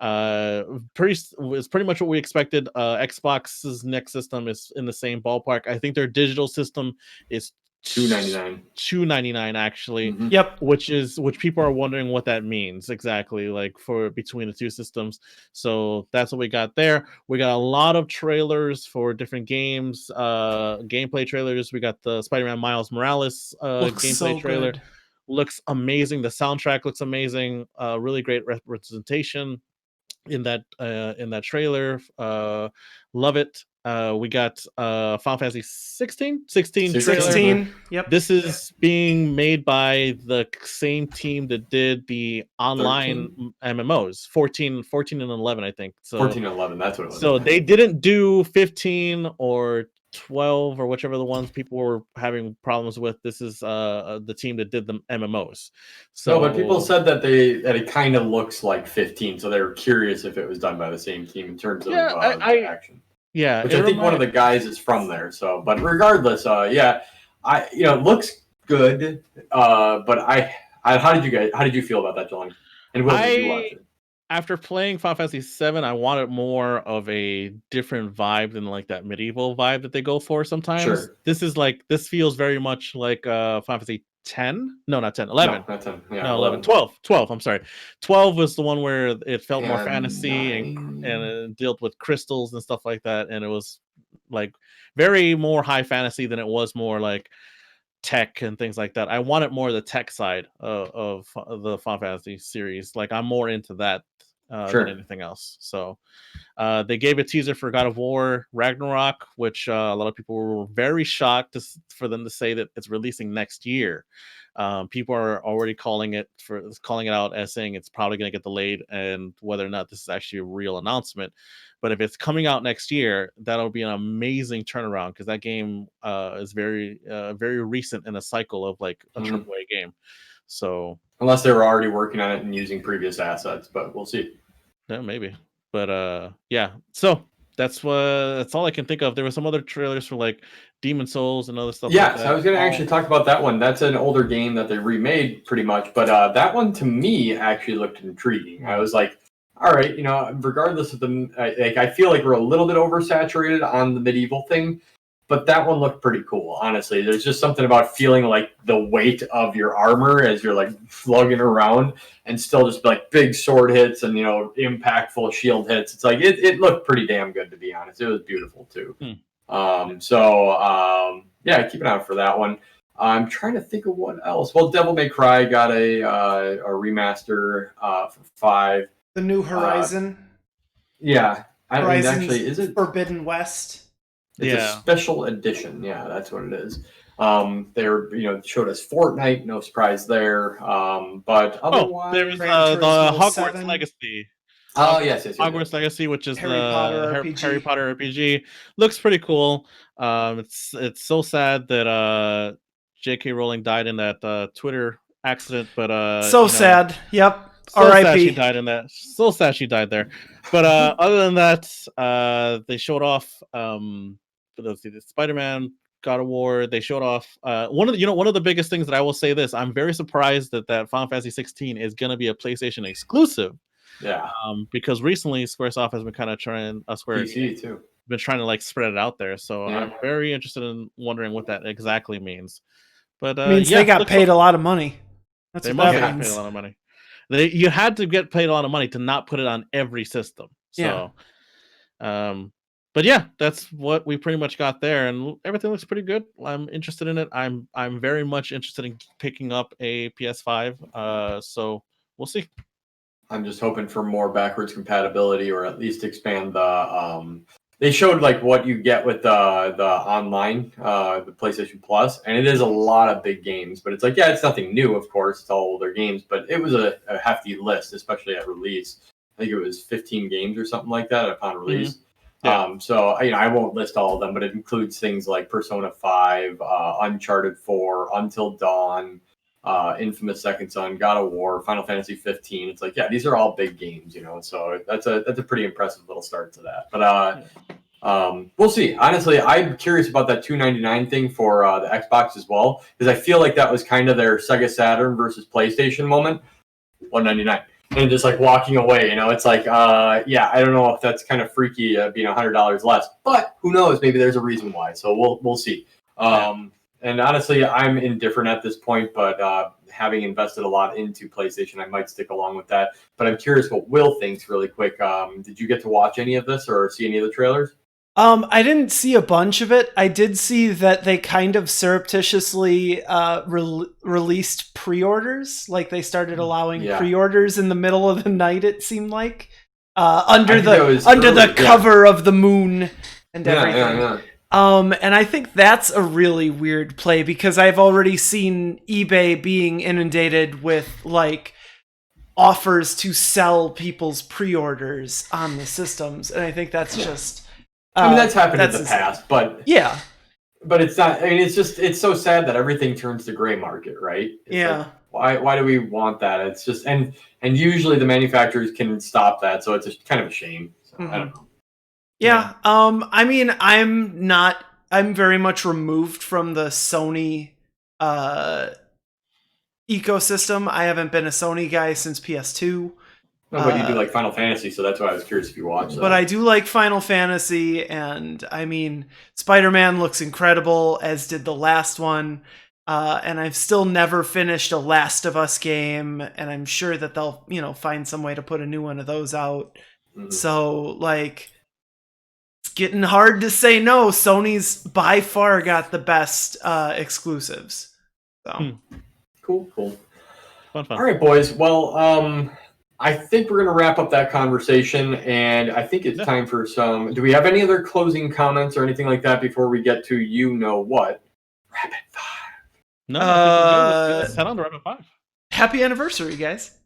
It's pretty much what we expected. Xbox's next system is in the same ballpark. I think their digital system is $2.99 actually. Mm-hmm. Yep. Which people are wondering what that means exactly, like for between the two systems. So that's what we got there. We got a lot of trailers for different games, gameplay trailers. We got the Spider-Man Miles Morales gameplay trailer. Good. Looks amazing. The soundtrack looks amazing. Really great representation in that trailer. Love it. We got Final Fantasy 16 trailer. Yep. This is being made by the same team that did the online 13? MMOs 14 and 11, I think. So 14 and 11, that's what it was. So they didn't do 15 or 12 or whichever the ones people were having problems with. This is the team that did the MMOs. So no, but people said that it kind of looks like 15, so they were curious if it was done by the same team in terms of action. Yeah, which I think one of the guys is from there. So, but regardless, it looks good. But how did you feel about that, John? And Will, did you watch it? After playing Final Fantasy 7, I wanted more of a different vibe than like that medieval vibe that they go for sometimes. Sure. This feels very much like Final Fantasy 10. No, not 10. 11. No, not 10. Yeah, no, 11. 12. I'm sorry. 12 was the one where it felt more fantasy and it dealt with crystals and stuff like that. And it was like very more high fantasy than it was more like tech and things like that. I wanted more of the tech side of the Final Fantasy series. Like I'm more into that than anything else. So they gave a teaser for God of War Ragnarok, which a lot of people were very shocked for them to say that it's releasing next year. People are already calling it out as saying it's probably going to get delayed, and whether or not this is actually a real announcement. But if it's coming out next year, that'll be an amazing turnaround because that game is very recent in a cycle of like a AAA game. So unless they were already working on it and using previous assets, but we'll see. Yeah, maybe. But yeah. So that's all I can think of. There were some other trailers for like Demon Souls and other stuff. Yes, like that. I was going to actually talk about that one. That's an older game that they remade pretty much, but that one to me actually looked intriguing. I was like, all right, regardless of I feel like we're a little bit oversaturated on the medieval thing, but that one looked pretty cool. Honestly, there's just something about feeling like the weight of your armor as you're like slugging around, and still just like big sword hits and impactful shield hits. It's like it looked pretty damn good, to be honest. It was beautiful too. Yeah, keep an eye out for that one. I'm trying to think of what else. Well, Devil May Cry got a remaster for 5. The New Horizon. Yeah, Horizon's is it Forbidden West? It's a special edition. Yeah, that's what it is. They showed us Fortnite. No surprise there. But otherwise, there was the Hogwarts 7. Legacy. Oh yes. Hogwarts Legacy, which is Harry Potter RPG. Looks pretty cool. It's so sad that J.K. Rowling died in that Twitter accident, but sad. Yep. So sad she died in that. So sad she died there. But other than that, they showed off the Spider-Man, God of War. They showed off one of the biggest things that I will say this. I'm very surprised that Final Fantasy 16 is going to be a PlayStation exclusive. Yeah. Because recently Squaresoft has been kind of trying PC too. Been trying to like spread it out there. So I'm very interested in wondering what that exactly means. But means they got paid a lot of money. That's they must have paid a lot of money. You had to get paid a lot of money to not put it on every system. So, but yeah, that's what we pretty much got there, and everything looks pretty good. I'm interested in it. I'm very much interested in picking up a PS5. So we'll see. I'm just hoping for more backwards compatibility, or at least expand the. They showed like what you get with the online, the PlayStation Plus, and it is a lot of big games. But it's like, yeah, it's nothing new, of course. It's all older games, but it was a hefty list, especially at release. I think it was 15 games or something like that upon release. Mm-hmm. So I won't list all of them, but it includes things like Persona 5, Uncharted 4, Until Dawn, Infamous Second Son, God of War, Final Fantasy 15. It's like, yeah, these are all big games, So that's a pretty impressive little start to that. But We'll see. Honestly, I'm curious about that $299 thing for the Xbox as well, because I feel like that was kind of their Sega Saturn versus PlayStation moment. $199, and just like walking away. It's like, yeah, I don't know if that's kind of freaky, being $100 less, but who knows? Maybe there's a reason why. So we'll see. And honestly, I'm indifferent at this point, but having invested a lot into PlayStation, I might stick along with that. But I'm curious what Will thinks really quick. Did you get to watch any of this or see any of the trailers? I didn't see a bunch of it. I did see that they kind of surreptitiously released pre-orders. Like they started allowing pre-orders in the middle of the night. It seemed like under the cover of the moon and everything. And I think that's a really weird play because I've already seen eBay being inundated with like offers to sell people's pre-orders on the systems, and I think that's just. I mean, that's happened in the past, but yeah, but it's not. I mean, it's so sad that everything turns to gray market, right? It's like, why do we want that? It's just and usually the manufacturers can stop that, so it's kind of a shame. So, I don't know. Yeah. I mean, I'm very much removed from the Sony ecosystem. I haven't been a Sony guy since PS2. No, but you do like Final Fantasy, so that's why I was curious if you watched that. But I do like Final Fantasy, and I mean, Spider-Man looks incredible, as did the last one. And I've still never finished a Last of Us game, and I'm sure that they'll, find some way to put a new one of those out. Mm-hmm. So, like, it's getting hard to say no. Sony's by far got the best exclusives. So cool. Fun. All right, boys. Well, I think we're going to wrap up that conversation, and I think it's time for some. Do we have any other closing comments or anything like that before we get to what? Rapid Five. No, let's head on to Rapid Five. Happy anniversary, guys!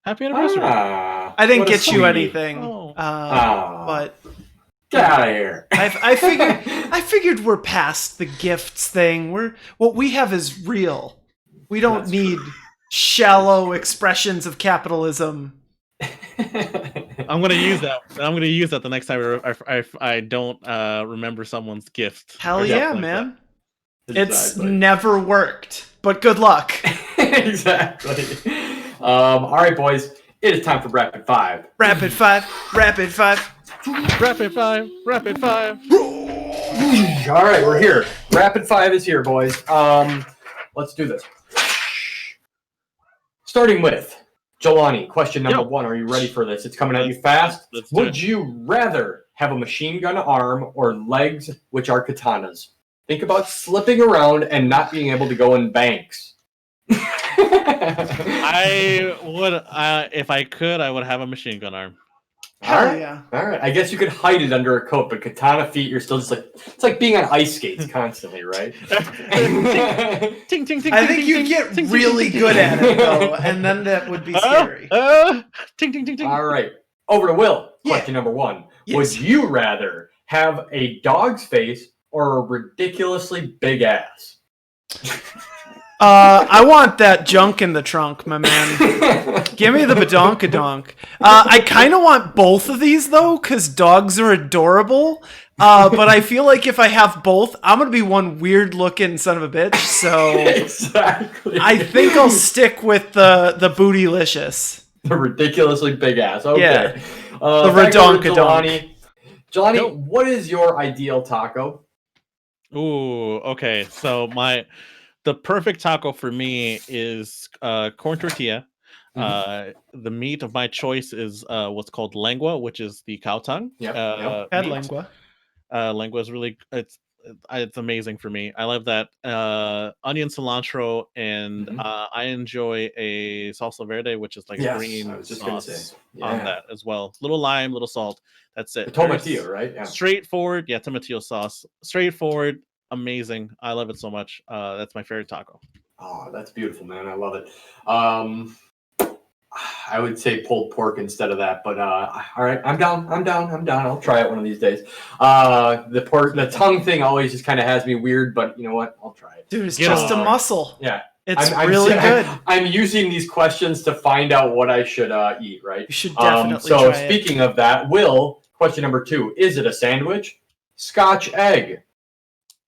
Happy anniversary! I didn't get you anything, but get out of here. I figured we're past the gifts thing. What we have is real. We don't need shallow expressions of capitalism. I'm gonna use that. I'm gonna use that the next time I don't remember someone's gift. Hell yeah, man! It's never worked, but good luck. Exactly. All right, boys. It is time for Rapid Five. Rapid Five. Rapid Five. Rapid Five. Rapid Five. All right, we're here. Rapid Five is here, boys. Let's do this. Starting with Jelani, question number 1. Are you ready for this? It's coming at you fast. Would you rather have a machine gun arm or legs which are katanas? Think about slipping around and not being able to go in banks. I would, if I could, I would have a machine gun arm. Hell yeah. All right. I guess you could hide it under a coat, but katana feet, you're still just like, it's like being on ice skates constantly, right? Ting, ting, ting, I think you'd get really good at it, though, and then that would be scary. Ting, ting, ting, ting. All right. Over to Will. Question number 1. Yes. Would you rather have a dog's face or a ridiculously big ass? I want that junk in the trunk, my man. Give me the badonkadonk. I kind of want both of these, though, because dogs are adorable. But I feel like if I have both, I'm going to be one weird-looking son of a bitch. So exactly. I think I'll stick with the bootylicious. The ridiculously big ass. Okay. Yeah. The redonkadonk. Jelani, what is your ideal taco? Ooh, okay. So the perfect taco for me is corn tortilla. Mm-hmm. The meat of my choice is what's called lengua, which is the cow tongue. Had lengua. Lengua is really it's amazing for me. I love that onion, cilantro, and I enjoy a salsa verde, which is like a green sauce on that as well. Little lime, little salt. That's it. Tomatillo, right? Yeah. Straightforward. Yeah, tomatillo sauce. Straightforward. Amazing. I love it so much. That's my favorite taco. Oh, that's beautiful, man. I love it. I would say pulled pork instead of that, but all right, I'm down. I'll try it one of these days. The tongue thing always just kind of has me weird, but you know what? I'll try it. Dude, it's just a muscle. Yeah. It's really good. I'm using these questions to find out what I should eat, right? You should definitely try it. Speaking of that, Will, question number 2. Is it a sandwich, Scotch egg.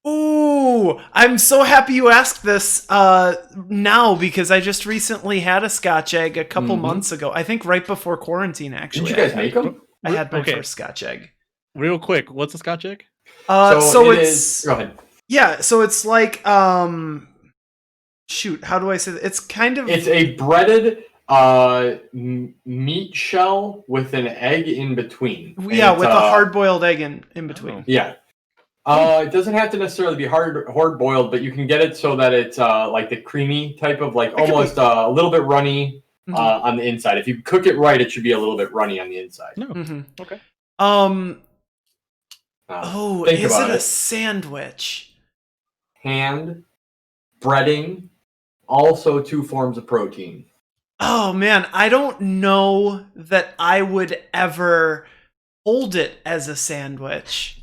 Ooh, I'm so happy you asked this now because I just recently had a Scotch egg a couple months ago. I think right before quarantine, actually. Did you guys make them? I had my first Scotch egg. Real quick, what's a Scotch egg? So it it's is. Go ahead. Yeah, so it's like shoot, how do I say that? It's kind of It's a breaded meat shell with an egg in between. Yeah, with a hard-boiled egg in between. Yeah. It doesn't have to necessarily be hard boiled, but you can get it so that it's like the creamy type of almost a little bit runny on the inside. If you cook it right, it should be a little bit runny on the inside. No. Okay. Is it a sandwich? Hand breading, also 2 forms of protein. Oh man, I don't know that I would ever hold it as a sandwich.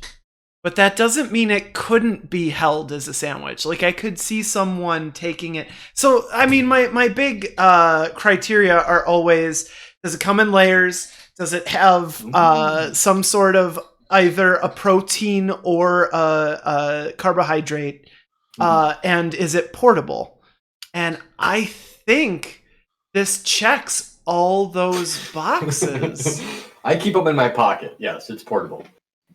But that doesn't mean it couldn't be held as a sandwich. Like, I could see someone taking it. So, I mean, my big criteria are always, does it come in layers? Does it have some sort of either a protein or a carbohydrate? And is it portable? And I think this checks all those boxes. I keep them in my pocket. Yes, it's portable.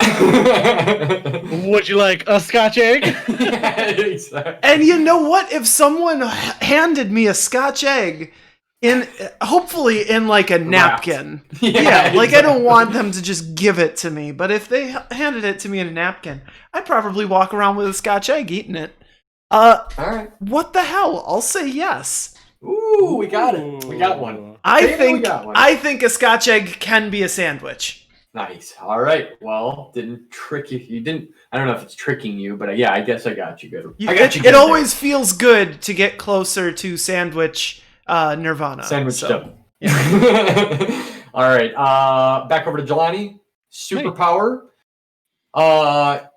Would you like a Scotch egg? Yeah, exactly. And you know what? If someone handed me a Scotch egg hopefully in like a napkin. Yeah, like exactly. I don't want them to just give it to me, but if they handed it to me in a napkin, I'd probably walk around with a Scotch egg eating it. All right. What the hell? I'll say yes. Ooh, we got it. We got one. I think a Scotch egg can be a sandwich. Nice. All right. Well, didn't trick you. You didn't. I don't know if it's tricking you, but yeah, I guess I got you good. It always feels good to get closer to sandwich nirvana. Sandwich stuff. Yeah. All right. Back over to Jelani. Superpower.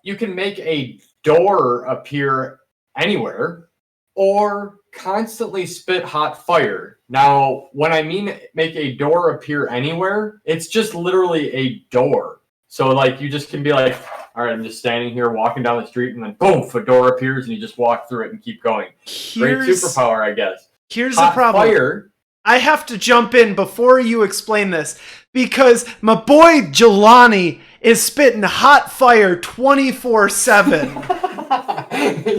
You can make a door appear anywhere, or constantly spit hot fire. Now, when I mean make a door appear anywhere, it's just literally a door. So, like, you just can be like, all right, I'm just standing here walking down the street, and then boom, a door appears, and you just walk through it and keep going. Great superpower, I guess. Here's the problem. Fire. I have to jump in before you explain this, because my boy Jelani is spitting hot fire 24/7.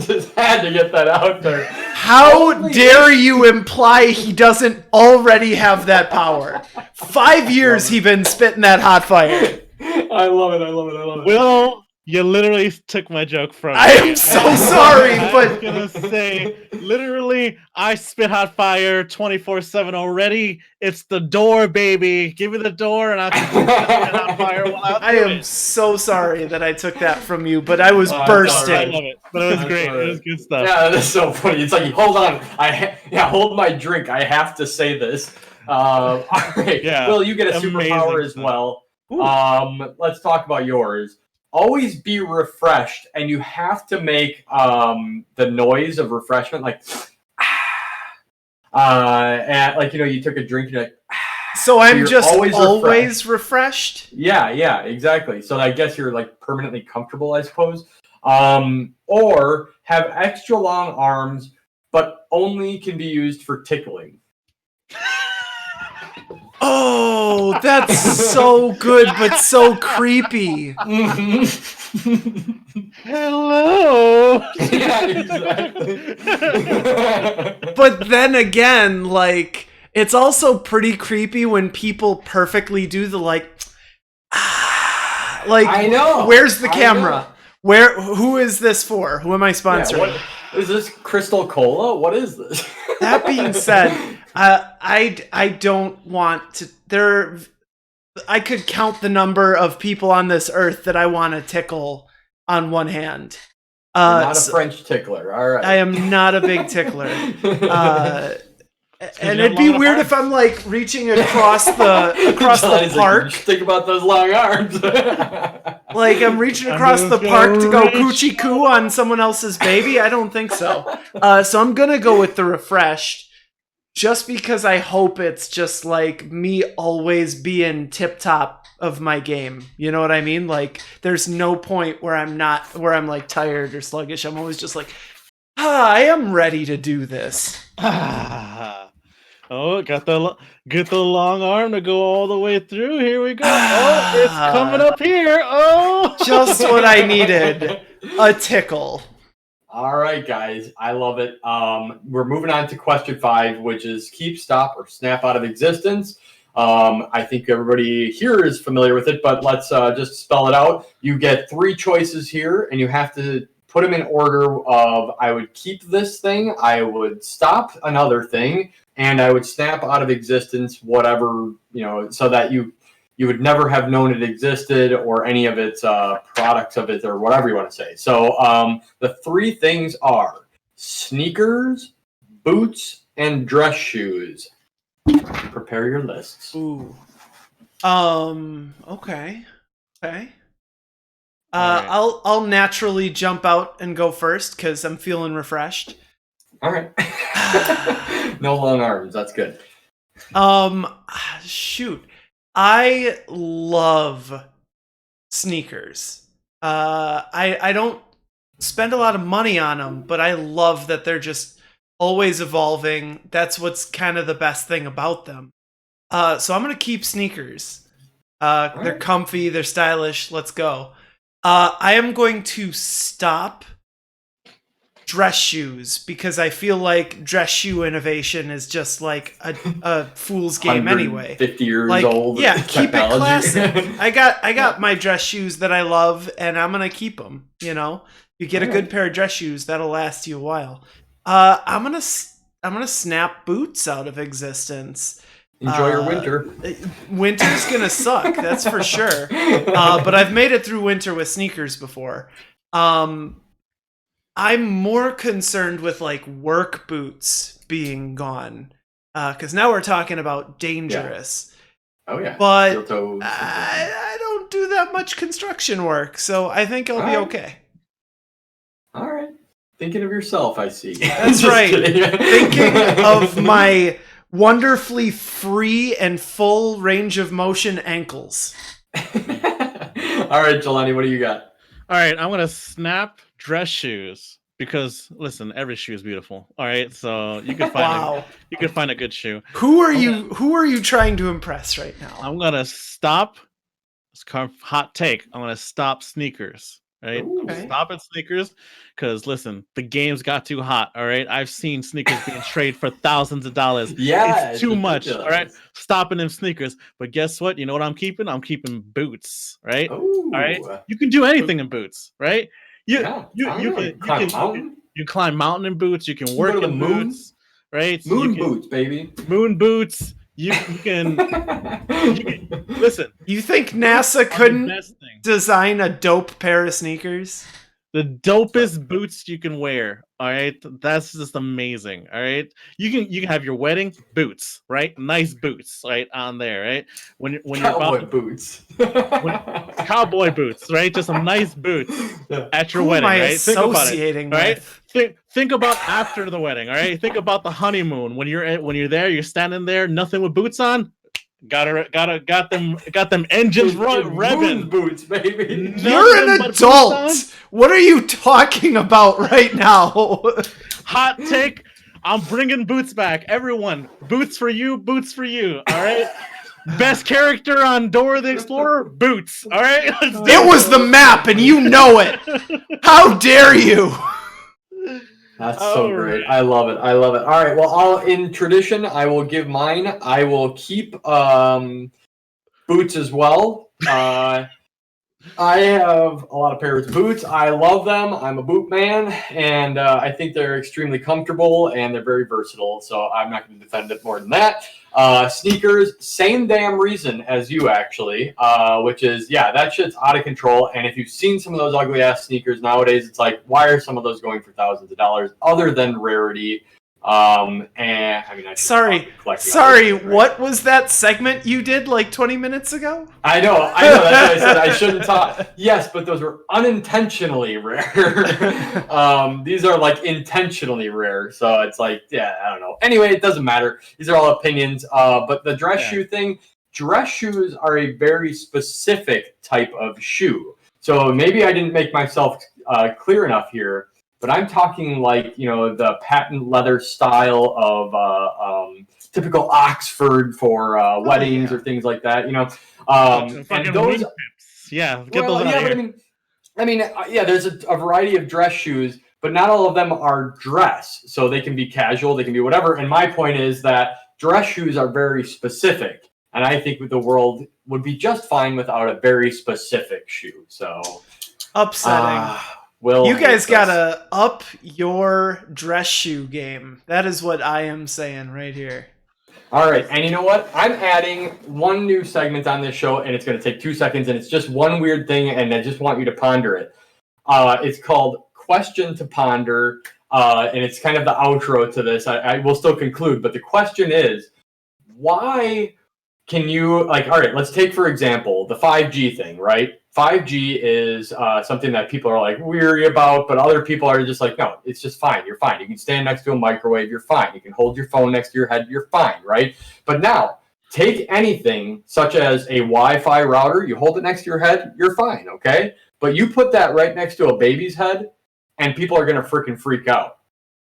Just had to get that out there. How dare you imply he doesn't already have that power? 5 years he been spitting that hot fire. I love it. Will, you literally took my joke from me. I am so sorry, but I was gonna say, literally, I spit hot fire 24/7 already. It's the door, baby. Give me the door, and I'll spit hot fire while out. I am so sorry that I took that from you, but I was bursting. I love it, but it was great. It was good stuff. Yeah, that's so funny. It's like, hold on, hold my drink. I have to say this. All right. Yeah. Will, you get a superpower as well. Let's talk about yours. Always be refreshed, and you have to make the noise of refreshment, like, and like, you took a drink, and you're like, so I'm just always refreshed. Yeah, exactly. So I guess you're like permanently comfortable, I suppose. Or have extra long arms, but only can be used for tickling. Oh, that's so good, but so creepy. Hello. Yeah, exactly. But then again, like, it's also pretty creepy when people perfectly do the like, like, I know. Where's the camera? Who is this for? Who am I sponsoring? Yeah, is this Crystal Cola? What is this? That being said, I don't want to. I could count the number of people on this earth that I want to tickle on one hand. You're not a French tickler, all right. I am not a big tickler. And it'd be weird if I'm like reaching across the park. Like, think about those long arms. Like I'm reaching across the park to go coochie coo on someone else's baby. I don't think so. So I'm gonna go with the refreshed. just because I hope it's just like me always being tip top of my game. You know what I mean? Like there's no point where I'm like tired or sluggish. I'm always just like, I am ready to do this. Oh, get the long arm to go all the way through. Here we go. Oh, it's coming up here. Oh, just what I needed. A tickle. All right, guys. I love it. We're moving on to question 5, which is keep, stop, or snap out of existence. I think everybody here is familiar with it, but let's just spell it out. You get 3 choices here, and you have to put them in order of I would keep this thing, I would stop another thing, and I would snap out of existence whatever, so that you would never have known it existed or any of its products of it or whatever you want to say. So the 3 things are sneakers, boots, and dress shoes. Prepare your lists. Ooh. Okay. Right. I'll naturally jump out and go first because I'm feeling refreshed. All right. No long arms. That's good. Shoot. I love sneakers. I don't spend a lot of money on them, but I love that they're just always evolving. That's what's kind of the best thing about them. So I'm gonna keep sneakers. They're comfy, they're stylish. Let's go. I am going to stop dress shoes because I feel like dress shoe innovation is just like a fool's game anyway. 50 years old. Yeah, keep it classic. I got my dress shoes that I love, and I'm gonna keep them. You get a good pair of dress shoes that'll last you a while. I'm gonna snap boots out of existence. Enjoy your winter. Winter's gonna suck, that's for sure. But I've made it through winter with sneakers before. I'm more concerned with like work boots being gone, because now we're talking about dangerous. Yeah. Oh yeah. But I don't do that much construction work, so I think I'll be okay. All right. Thinking of yourself, I see. That's right. Thinking of my wonderfully free and full range of motion ankles. All right, Jelani, what do you got? All right, I'm gonna snap dress shoes because listen, every shoe is beautiful. All right, so you can find a good shoe. Who are you trying to impress right now? I'm gonna stop. It's kind of hot take. I'm gonna stop sneakers. Right, okay. Stop at sneakers because listen, the game's got too hot. All right, I've seen sneakers being traded for thousands of dollars. Yeah, it's too much. All right, stopping them sneakers. But guess what? You know what I'm keeping? I'm keeping boots. Right. Ooh. All right. You can do anything in boots. Right. You climb mountain in boots. You can work in boots. Right. Boots, baby. Moon boots. You can listen. You think NASA couldn't design a dope pair of sneakers? The dopest boots you can wear. All right, that's just amazing. All right, you can have your wedding boots, right? Nice boots, right on there, right? When you're about boots, cowboy boots, right? Just some nice boots at your wedding, right? Think about it, right? Think about after the wedding, all right? Think about the honeymoon when you're there, you're standing there, nothing with boots on. Got them engines revving. Boots, baby. You're an adult. What are you talking about right now? Hot take. I'm bringing boots back. Everyone, boots for you. Boots for you. All right. Best character on Dora the Explorer, boots. All right. It was the map, and you know it. How dare you? That's so great. I love it. All right. Well, in tradition, I will give mine. I will keep boots as well. I have a lot of pairs of boots. I love them. I'm a boot man, and I think they're extremely comfortable, and they're very versatile, so I'm not going to defend it more than that. Sneakers, same damn reason as you, actually, which is, that shit's out of control, and if you've seen some of those ugly-ass sneakers nowadays, it's like, why are some of those going for thousands of dollars, other than rarity? And I mean, Sorry, what was that segment you did like 20 minutes ago? I know. That's what I said. I shouldn't talk. Yes, but those were unintentionally rare. These are like intentionally rare. So it's like, yeah, I don't know. Anyway, it doesn't matter. These are all opinions. But the dress shoe thing, dress shoes are a very specific type of shoe. So maybe I didn't make myself clear enough here. But I'm talking like, the patent leather style of typical Oxford for weddings or things like that, and those, get those out of here. But there's a variety of dress shoes, but not all of them are dress. So they can be casual, they can be whatever. And my point is that dress shoes are very specific. And I think the world would be just fine without a very specific shoe. So upsetting. You guys gotta up your dress shoe game. That is what I am saying right here. All right, and you know what? I'm adding one new segment on this show, and it's going to take 2 seconds, and it's just one weird thing, and I just want you to ponder it. It's called Question to Ponder, and it's kind of the outro to this. I will still conclude, but the question is, why can you, all right, let's take, for example, the 5G thing, right? 5G is something that people are like weary about, but other people are just like, no, it's just fine. You're fine. You can stand next to a microwave. You're fine. You can hold your phone next to your head. You're fine, right? But now, take anything such as a Wi-Fi router. You hold it next to your head. You're fine, okay? But you put that right next to a baby's head, and people are going to freaking freak out.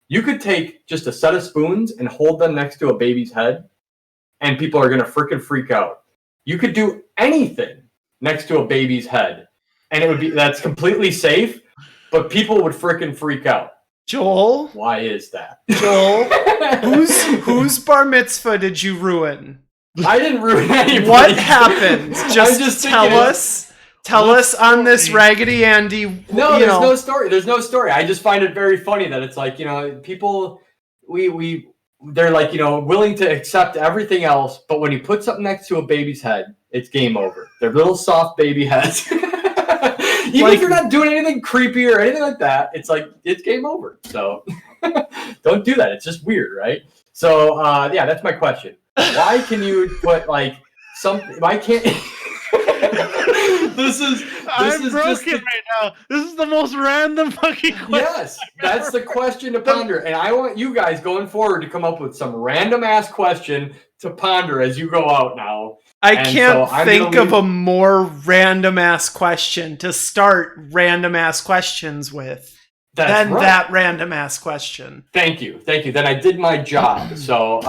You could take just a set of spoons and hold them next to a baby's head, and people are going to freaking freak out. You could do anything next to a baby's head, and that's completely safe, but people would freaking freak out. Joel, why is that? Joel, whose bar mitzvah did you ruin? I didn't ruin anybody. What happened? Just tell us. Tell us on this Raggedy Andy. No, there's no story. There's no story. I just find it very funny that it's like, people, they're like, willing to accept everything else, but when you put something next to a baby's head, it's game over. They're little soft baby heads. Even if you're not doing anything creepy or anything like that, it's like, it's game over. So don't do that. It's just weird, right? So, that's my question. Why can you put something? Why can't? I'm broken right now. This is the most random fucking question. Yes, that's the question to ponder. And I want you guys going forward to come up with some random ass question to ponder as you go out now. I can't think of a more random ass question to start random ass questions with than that random ass question. Thank you. Then I did my job. So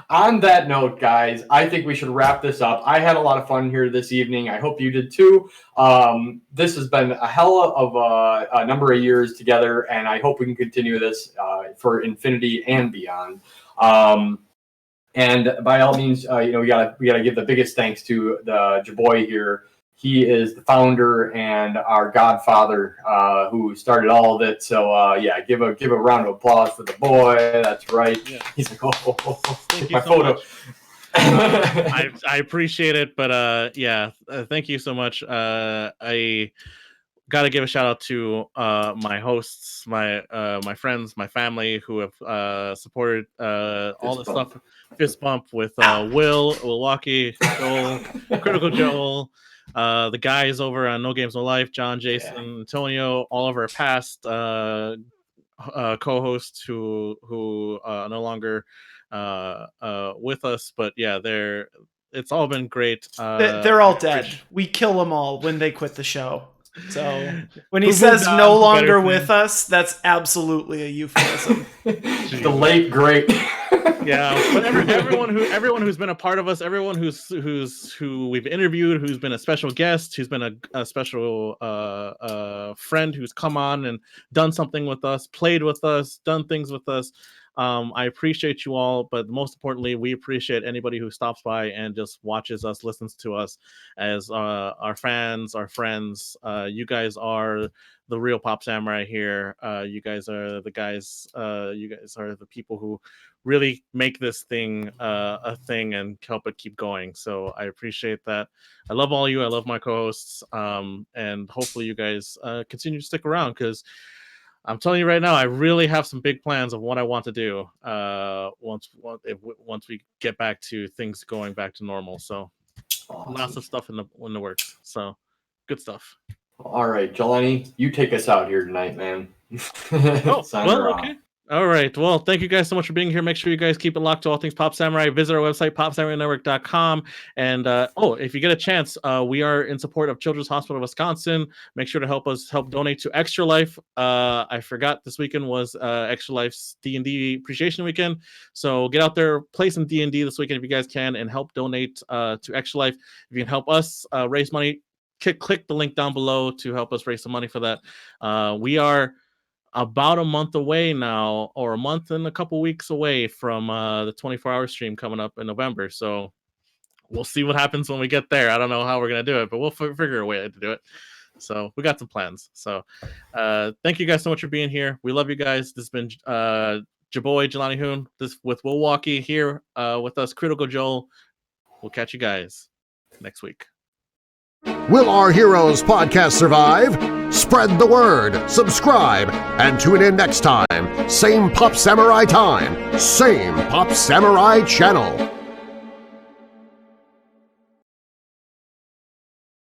on that note, guys, I think we should wrap this up. I had a lot of fun here this evening. I hope you did too. This has been a hell of a number of years together, and I hope we can continue this for infinity and beyond. And by all means, we gotta give the biggest thanks to the Jaboy here. He is the founder and our godfather who started all of it. So give a round of applause for the boy. That's right. Yeah. He's like, thank my you so photo. much. I appreciate it, but thank you so much. I got to give a shout out to my hosts, my friends, my family who have supported all the stuff. Fist bump with Will, Milwaukee, Joel, Critical Joel, the guys over on No Games No Life, John, Jason, Antonio, all of our past co-hosts who no longer with us, but it's all been great. They're all dead. We kill them all when they quit the show. So when he says no longer with us, that's absolutely a euphemism. The late great. Yeah, but everyone who's been a part of us, everyone who we've interviewed, who's been a special guest, who's been a special friend who's come on and done something with us, played with us, done things with us. I appreciate you all, but most importantly, we appreciate anybody who stops by and just watches us, listens to us as our fans, our friends. You guys are the real Pop Samurai here. You guys are the guys. You guys are the people who really make this thing a thing and help it keep going. So I appreciate that. I love all you. I love my co-hosts. And hopefully you guys continue to stick around because I'm telling you right now, I really have some big plans of what I want to do once we get back to things going back to normal. So Awesome. lots of stuff in the works. So good stuff. All right, Jelani, you take us out here tonight, man. Oh, well, okay. All right. Well, thank you guys so much for being here. Make sure you guys keep it locked to all things Pop Samurai. Visit our website, popsamurainetwork.com. And if you get a chance, we are in support of Children's Hospital of Wisconsin. Make sure to help donate to Extra Life. I forgot this weekend was Extra Life's D&D Appreciation Weekend. So get out there, play some D&D this weekend if you guys can, and help donate to Extra Life. If you can help us raise money, click the link down below to help us raise some money for that. We are about a month away now, or a month and a couple weeks away from the 24-hour stream coming up in November. So we'll see what happens when we get there. I don't know how we're going to do it, but we'll figure a way to do it. So we got some plans. So thank you guys so much for being here. We love you guys. This has been Jaboy Jelani Hoon, this with Milwaukee here with us, Critical Joel. We'll catch you guys next week. Will Our Heroes podcast survive? Spread the word, subscribe, and tune in next time. Same Pop Samurai time, same Pop Samurai channel.